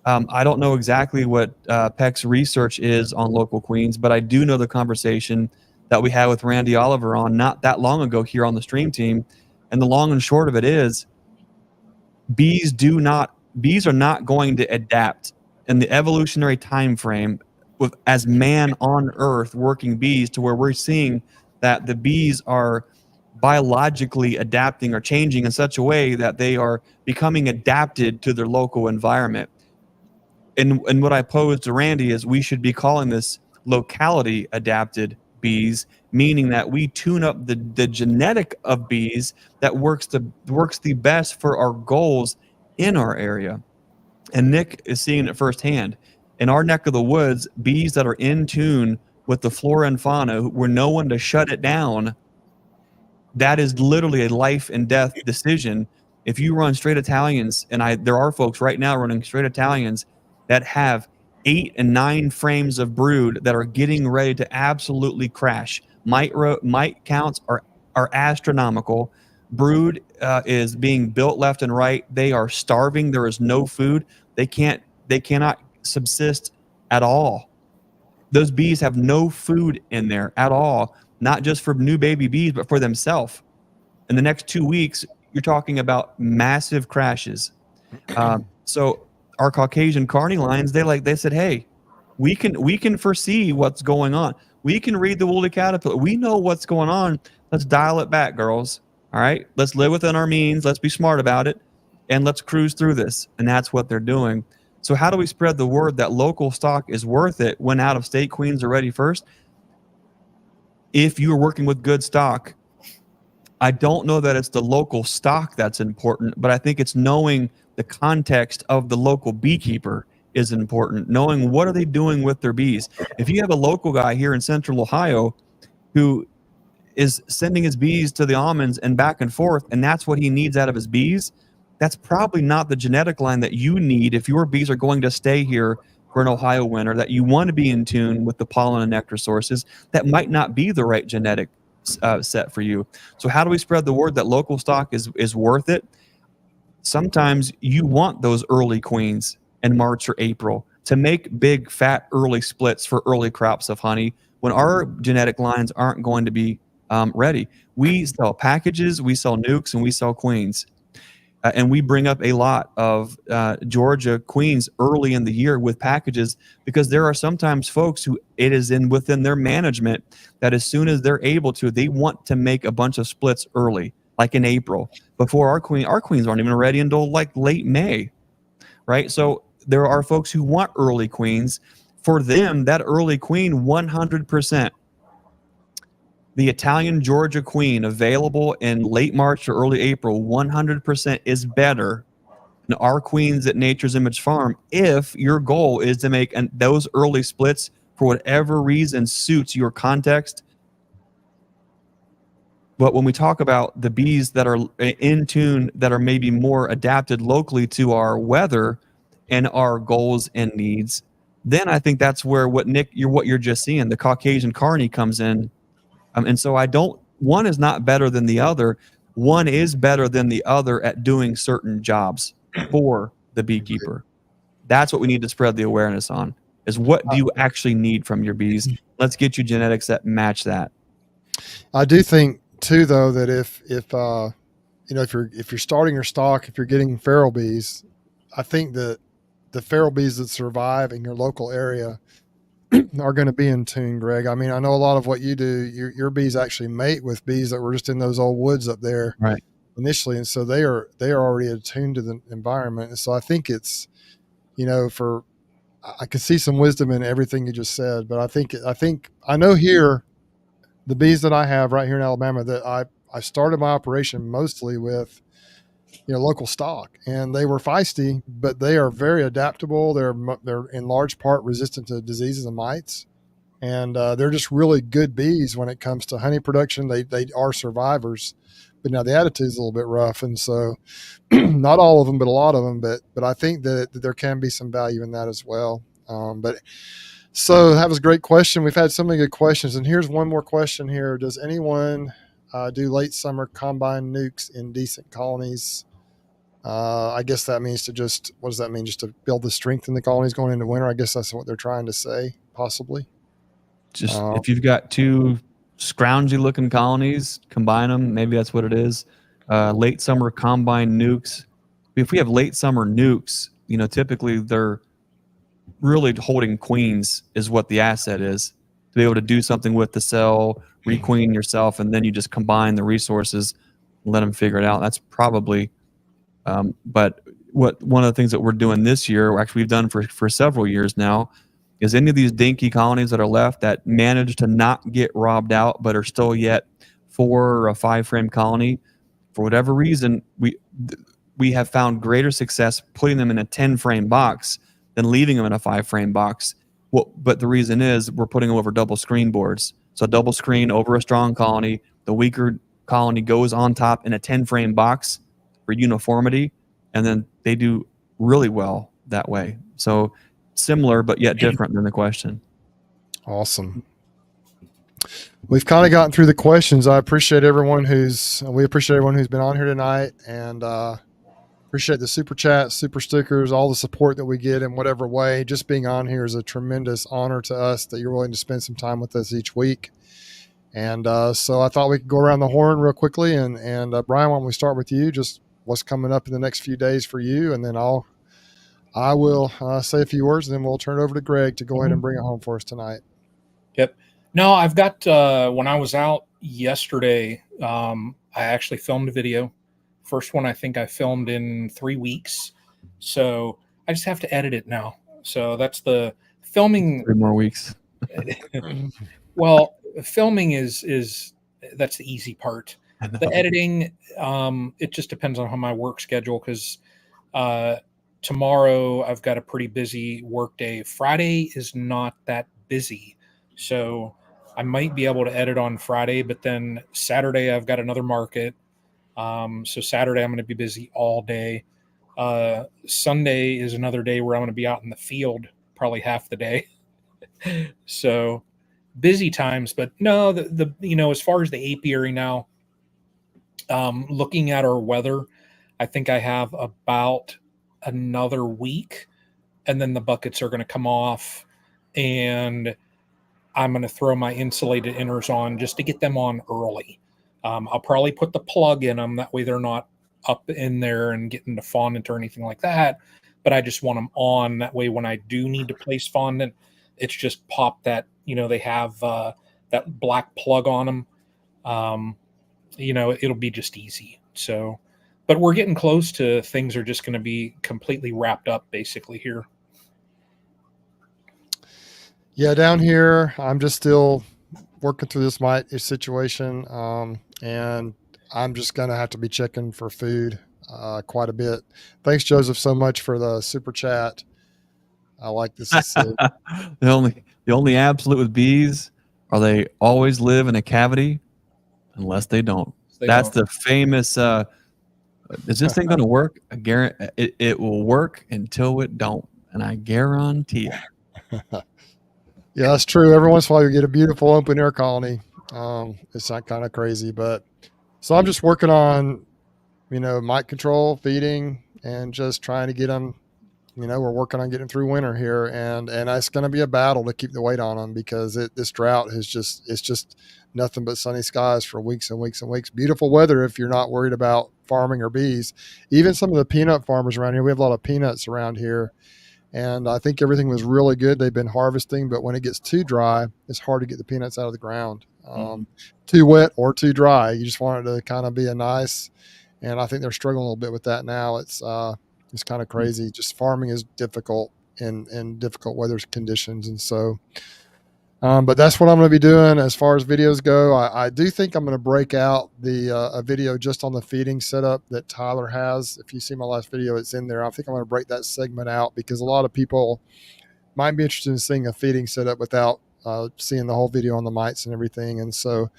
I don't know exactly what Peck's research is on local queens, but I do know the conversation that we had with Randy Oliver on not that long ago here on the stream team. And the long and short of it is bees are not going to adapt in the evolutionary time frame with as man on earth working bees to where we're seeing that the bees are biologically adapting or changing in such a way that they are becoming adapted to their local environment. And what I posed to Randy is we should be calling this locality adapted bees meaning that we tune up the genetic of bees that works the best for our goals in our area. And Nick is seeing it firsthand. In our neck of the woods, bees that are in tune with the flora and fauna, where no one to shut it down, that is literally a life and death decision. If you run straight Italians, and there are folks right now running straight Italians that have 8 and 9 frames of brood that are getting ready to absolutely crash. Mite counts are astronomical. Brood is being built left and right. They are starving. There is no food. They cannot subsist at all. Those bees have no food in there at all, not just for new baby bees, but for themselves. In the next 2 weeks, you're talking about massive crashes. So our Caucasian carny lions, they said, hey, we can foresee what's going on. We can read the woolly caterpillar. We know what's going on. Let's dial it back, girls. All right, let's live within our means. Let's be smart about it, and let's cruise through this. And that's what they're doing. So how do we spread the word that local stock is worth it when out-of-state queens are ready first? If you are working with good stock, I don't know that it's the local stock that's important, but I think it's knowing the context of the local beekeeper is important. Knowing what are they doing with their bees. If you have a local guy here in Central Ohio who is sending his bees to the almonds and back and forth, and that's what he needs out of his bees, that's probably not the genetic line that you need if your bees are going to stay here for an Ohio winter, that you want to be in tune with the pollen and nectar sources. That might not be the right genetic set for you. So how do we spread the word that local stock is worth it? Sometimes you want those early queens in March or April to make big, fat, early splits for early crops of honey when our genetic lines aren't going to be ready. We sell packages, we sell nukes, and we sell queens. And we bring up a lot of Georgia queens early in the year with packages, because there are sometimes folks who it is within their management that as soon as they're able to, they want to make a bunch of splits early, like in April, before our queens aren't even ready until like late May, right? So there are folks who want early queens. For them, that early queen, 100%. The Italian Georgia queen available in late March or early April, 100% is better than our queens at Nature's Image Farm if your goal is to make those early splits for whatever reason suits your context. But when we talk about the bees that are in tune, that are maybe more adapted locally to our weather and our goals and needs, then I think that's where what you're just seeing, the Caucasian carny comes in. And so one is not better than the other. One is better than the other at doing certain jobs for the beekeeper. That's what we need to spread the awareness on, is what do you actually need from your bees? Let's get you genetics that match that. I do think too, though, that if you're starting your stock, if you're getting feral bees, I think that the feral bees that survive in your local area are going to be in tune, Greg. I mean, I know a lot of what you do, your bees actually mate with bees that were just in those old woods up there initially. And so they are already attuned to the environment. And so I think it's, I can see some wisdom in everything you just said, but I know here, the bees that I have right here in Alabama, that I started my operation mostly with, local stock, and they were feisty, but they are very adaptable. They're in large part resistant to diseases and mites, and they're just really good bees when it comes to honey production. They are survivors, but now the attitude is a little bit rough, and so not all of them, but a lot of them. But I think that there can be some value in that as well. So that was a great question. We've had so many good questions, and here's one more question here. Does anyone do late summer combine nukes in decent colonies? I guess that means what does that mean? Just to build the strength in the colonies going into winter? I guess that's what they're trying to say, possibly. Just if you've got two scroungy looking colonies, combine them. Maybe that's what it is. Late summer combine nukes. If we have late summer nukes, typically they're really holding queens is what the asset is, to be able to do something with the cell, requeen yourself, and then you just combine the resources and let them figure it out. That's probably but one of the things that we're doing this year, or actually we've done for several years now, is any of these dinky colonies that are left that manage to not get robbed out but are still yet 4 or a 5 frame colony, for whatever reason, we have found greater success putting them in a 10 frame box than leaving them in a 5 frame box. Well, but the reason is we're putting them over double screen boards. So double screen over a strong colony, the weaker colony goes on top in a 10 frame box for uniformity, and then they do really well that way. So similar but yet different than the question. Awesome. We've kind of gotten through the questions. We appreciate everyone who's been on here tonight, and appreciate the super chat, super stickers, all the support that we get in whatever way. Just being on here is a tremendous honor to us that you're willing to spend some time with us each week. And so I thought we could go around the horn real quickly. And Brian, why don't we start with you? Just what's coming up in the next few days for you, and then I will say a few words, and then we'll turn it over to Greg to go ahead and bring it home for us tonight. Yep. No, I've got, when I was out yesterday, I actually filmed a video. First one I think I filmed in 3 weeks. So I just have to edit it now. So that's the filming. 3 more weeks. Well, filming is that's the easy part. The editing, it just depends on how my work schedule, because tomorrow I've got a pretty busy work day. Friday is not that busy. So I might be able to edit on Friday, but then Saturday I've got another market. So Saturday I'm going to be busy all day. Sunday is another day where I'm going to be out in the field probably half the day. So busy times, but no, the as far as the apiary now, looking at our weather, I think I have about another week, and then the buckets are going to come off, and I'm going to throw my insulated inners on just to get them on early. I'll probably put the plug in them. That way they're not up in there and getting to fondant or anything like that. But I just want them on. That way when I do need to place fondant, it's just pop that, they have that black plug on them. It'll be just easy. So, but we're getting close to things are just going to be completely wrapped up basically here. Yeah, down here, I'm just still working through this mite situation, and I'm just going to have to be checking for food quite a bit. Thanks, Joseph, so much for the super chat. I like this. The only absolute with bees are they always live in a cavity unless they don't. That's the famous. Is this thing going to work? I guarantee it will work until it don't, and I guarantee it. Yeah, that's true. Every once in a while you get a beautiful open air colony. It's not kind of crazy, but so I'm just working on, mite control, feeding, and just trying to get them. We're working on getting through winter here, and it's going to be a battle to keep the weight on them because this drought it's just nothing but sunny skies for weeks and weeks and weeks. Beautiful weather if you're not worried about farming or bees. Even some of the peanut farmers around here, we have a lot of peanuts around here. And I think everything was really good. They've been harvesting, but when it gets too dry, it's hard to get the peanuts out of the ground. Too wet or too dry. You just want it to kind of be and I think they're struggling a little bit with that now. It's kind of crazy. Just farming is difficult in difficult weather conditions. And so, but that's what I'm going to be doing as far as videos go. I do think I'm going to break out a video just on the feeding setup that Tyler has. If you see my last video, it's in there. I think I'm going to break that segment out because a lot of people might be interested in seeing a feeding setup without seeing the whole video on the mites and everything. And so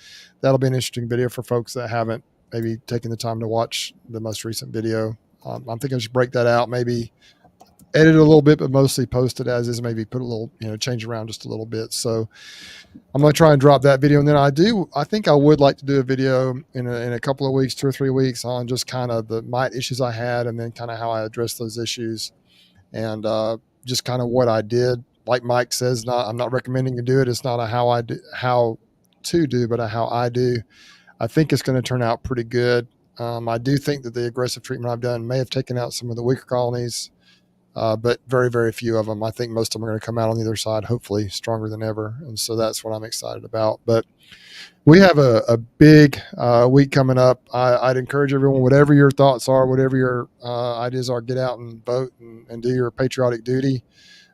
that'll be an interesting video for folks that haven't maybe taken the time to watch the most recent video. I'm thinking I should break that out, maybe edit it a little bit, but mostly post it as is, maybe put a little, change around just a little bit. So I'm going to try and drop that video. And then I think I would like to do a video in a couple of weeks, 2 or 3 weeks, on just kind of the mite issues I had and then kind of how I addressed those issues and just kind of what I did. Like Mike says, I'm not recommending you do it. It's not how to do, but how I do. I think it's going to turn out pretty good. I do think that the aggressive treatment I've done may have taken out some of the weaker colonies, but very, very few of them. I think most of them are going to come out on either side, hopefully stronger than ever. And so that's what I'm excited about. But we have a big week coming up. I'd encourage everyone, whatever your thoughts are, whatever your ideas are, get out and vote and do your patriotic duty.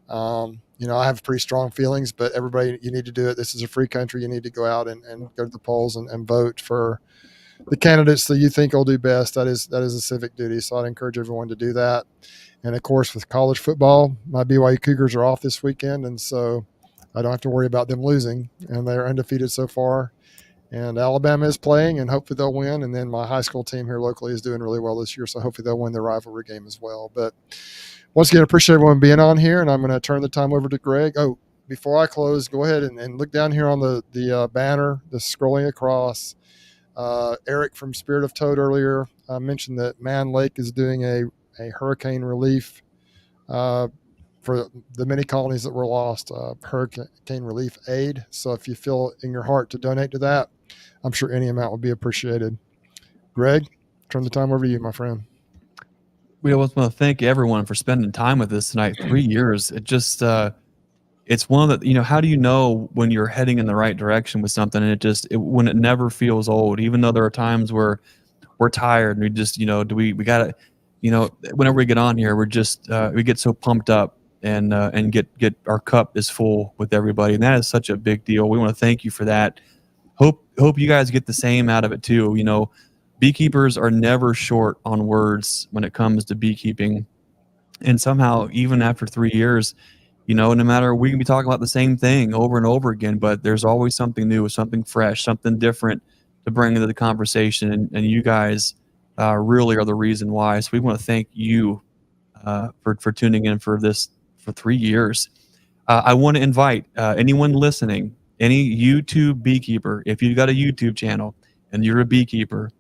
I have pretty strong feelings, but everybody, you need to do it. This is a free country. You need to go out and go to the polls and vote for the candidates that you think will do best. That is a civic duty. So I'd encourage everyone to do that. And of course, with college football, my BYU Cougars are off this weekend, and so I don't have to worry about them losing. And they're undefeated so far. And Alabama is playing, and hopefully they'll win. And then my high school team here locally is doing really well this year, so hopefully they'll win their rivalry game as well. But once again, I appreciate everyone being on here, and I'm going to turn the time over to Greg. Oh, before I close, go ahead and look down here on the banner that's scrolling across. Eric from Spirit of Toad earlier mentioned that Man Lake is doing a hurricane relief for the many colonies that were lost, hurricane relief aid. So if you feel in your heart to donate to that, I'm sure any amount would be appreciated. Greg, turn the time over to you, my friend. We always want to thank everyone for spending time with us tonight. 3 years. It just, it's one of the, how do you know when you're heading in the right direction with something? And when it never feels old, even though there are times where we're tired and we just, we got to, whenever we get on here, we're just, we get so pumped up and get our cup is full with everybody. And that is such a big deal. We want to thank you for that. Hope you guys get the same out of it too. Beekeepers are never short on words when it comes to beekeeping. And somehow, even after 3 years, no matter, we can be talking about the same thing over and over again, but there's always something new, something fresh, something different to bring into the conversation. And you guys really are the reason why. So we want to thank you for tuning in for 3 years. I want to invite anyone listening, any YouTube beekeeper, if you've got a YouTube channel and you're a beekeeper,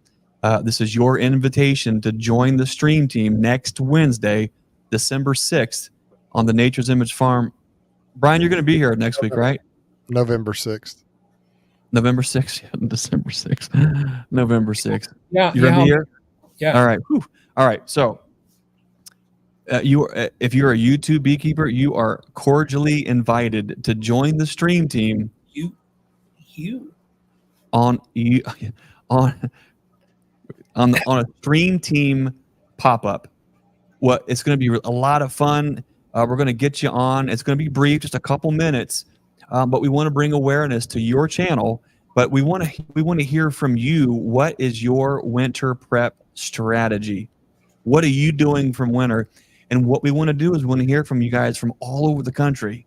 this is your invitation to join the stream team next Wednesday, December 6th on the Nature's Image Farm. Brian, you're going to be here next week, right? November 6th. November 6th? December 6th. November 6th. Yeah. You're going to be here? Yeah. All right. Whew. All right. So if you're a YouTube beekeeper, you are cordially invited to join the stream team. On a stream team pop-up. It's going to be a lot of fun. We're going to get you on. It's going to be brief, just a couple minutes, but we want to bring awareness to your channel. But we want to hear from you. What is your winter prep strategy? What are you doing from winter? And what we want to do is we want to hear from you guys from all over the country.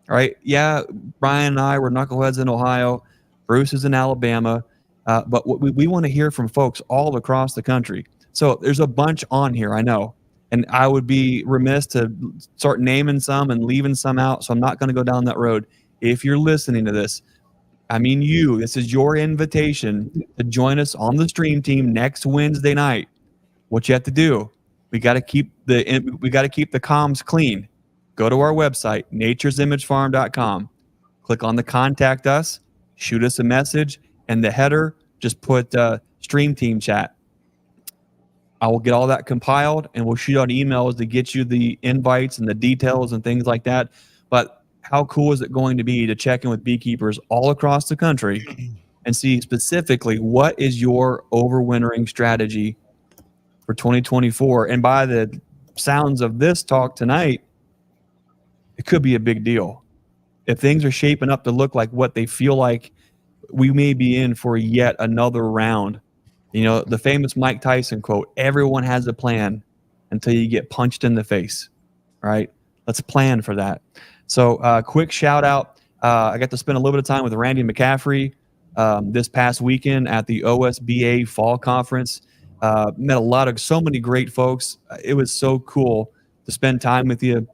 All right? Yeah, Brian and I were knuckleheads in Ohio. Bruce is in Alabama. But we want to hear from folks all across the country. So there's a bunch on here, I know. And I would be remiss to start naming some and leaving some out. So I'm not going to go down that road. If you're listening to this, this is your invitation to join us on the stream team next Wednesday night. What you have to do, we got to keep the comms clean. Go to our website, nature'simagefarm.com. Click on the contact us, shoot us a message, and the header, just put stream team chat. I will get all that compiled, and we'll shoot out emails to get you the invites and the details and things like that. But how cool is it going to be to check in with beekeepers all across the country and see specifically what is your overwintering strategy for 2024? And by the sounds of this talk tonight, it could be a big deal. If things are shaping up to look like what they feel like, we may be in for yet another round. The famous Mike Tyson quote, everyone has a plan until you get punched in the face, right? Let's plan for that. So quick shout out. I got to spend a little bit of time with Randy McCaffrey this past weekend at the OSBA Fall Conference. Met so many great folks. It was so cool to spend time with you.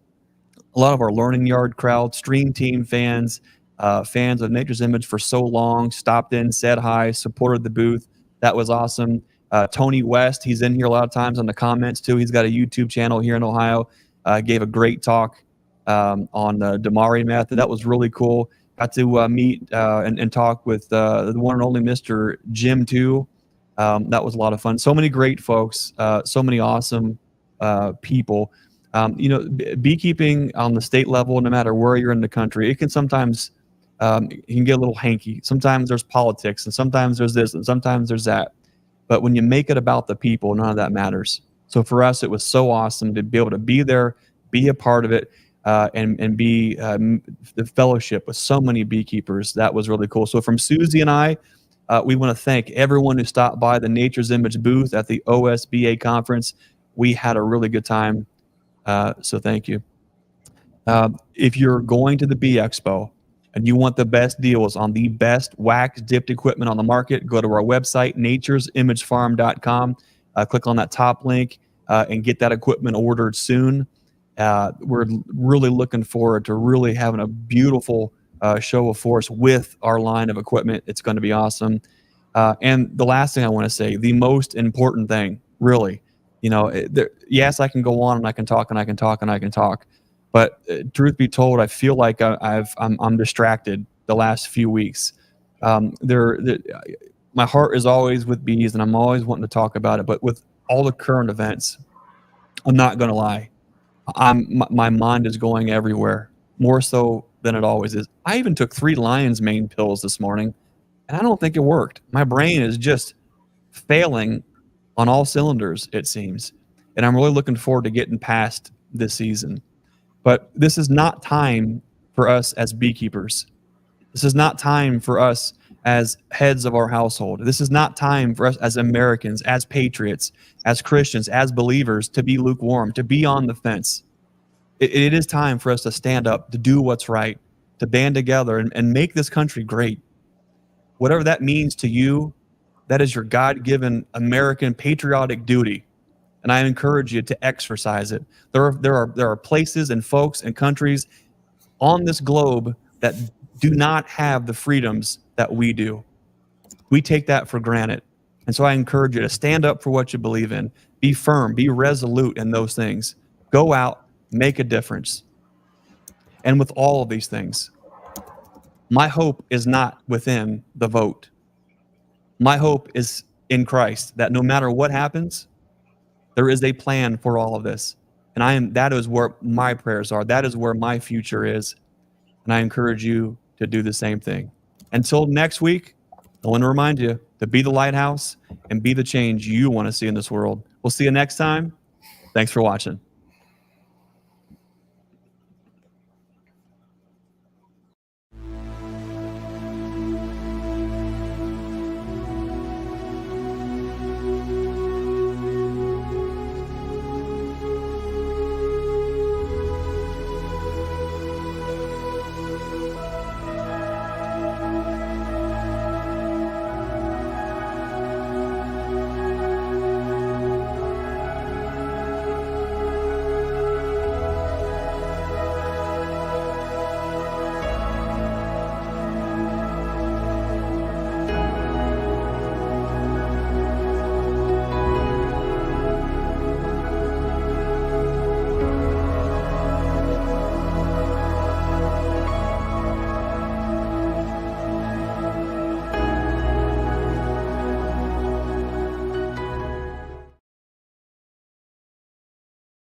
A lot of our Learning Yard crowd, stream team fans, fans of Nature's Image for so long, stopped in, said hi, supported the booth. That was awesome. Tony West, he's in here a lot of times on the comments too. He's got a YouTube channel here in Ohio. Gave a great talk on the Damari method. That was really cool. Got to meet and talk with the one and only Mr. Jim too. That was a lot of fun. So many great folks, so many awesome people. Beekeeping on the state level, no matter where you're in the country, it can sometimes you can get a little hanky. Sometimes there's politics, and sometimes there's this, and sometimes there's that. But when you make it about the people, none of that matters. So for us, it was so awesome to be able to be there, be a part of it. and be the fellowship with so many beekeepers. That was really cool. So from Susie and I, we want to thank everyone who stopped by the Nature's Image booth at the OSBA conference. We had a really good time. So thank you. If you're going to the Bee Expo and you want the best deals on the best wax dipped equipment on the market, go to our website, nature'simagefarm.com. Click on that top link and get that equipment ordered soon. We're really looking forward to really having a beautiful show of force with our line of equipment. It's going to be awesome. And the last thing I want to say, the most important thing, really, yes, I can go on and I can talk and I can talk and I can talk. But truth be told, I feel like I'm distracted the last few weeks. My heart is always with bees, and I'm always wanting to talk about it. But with all the current events, I'm not going to lie. My mind is going everywhere, more so than it always is. I even took 3 lion's mane pills this morning, and I don't think it worked. My brain is just failing on all cylinders, it seems. And I'm really looking forward to getting past this season. But this is not time for us as beekeepers. This is not time for us as heads of our household. This is not time for us as Americans, as patriots, as Christians, as believers to be lukewarm, to be on the fence. It is time for us to stand up, to do what's right, to band together and make this country great. Whatever that means to you, that is your God-given American patriotic duty. And I encourage you to exercise it. There are places and folks and countries on this globe that do not have the freedoms that we do. We take that for granted. And so I encourage you to stand up for what you believe in. Be firm, be resolute in those things. Go out, make a difference. And with all of these things, my hope is not within the vote. My hope is in Christ, that no matter what happens, there is a plan for all of this. And that is where my prayers are. That is where my future is. And I encourage you to do the same thing. Until next week, I want to remind you to be the lighthouse and be the change you want to see in this world. We'll see you next time. Thanks for watching.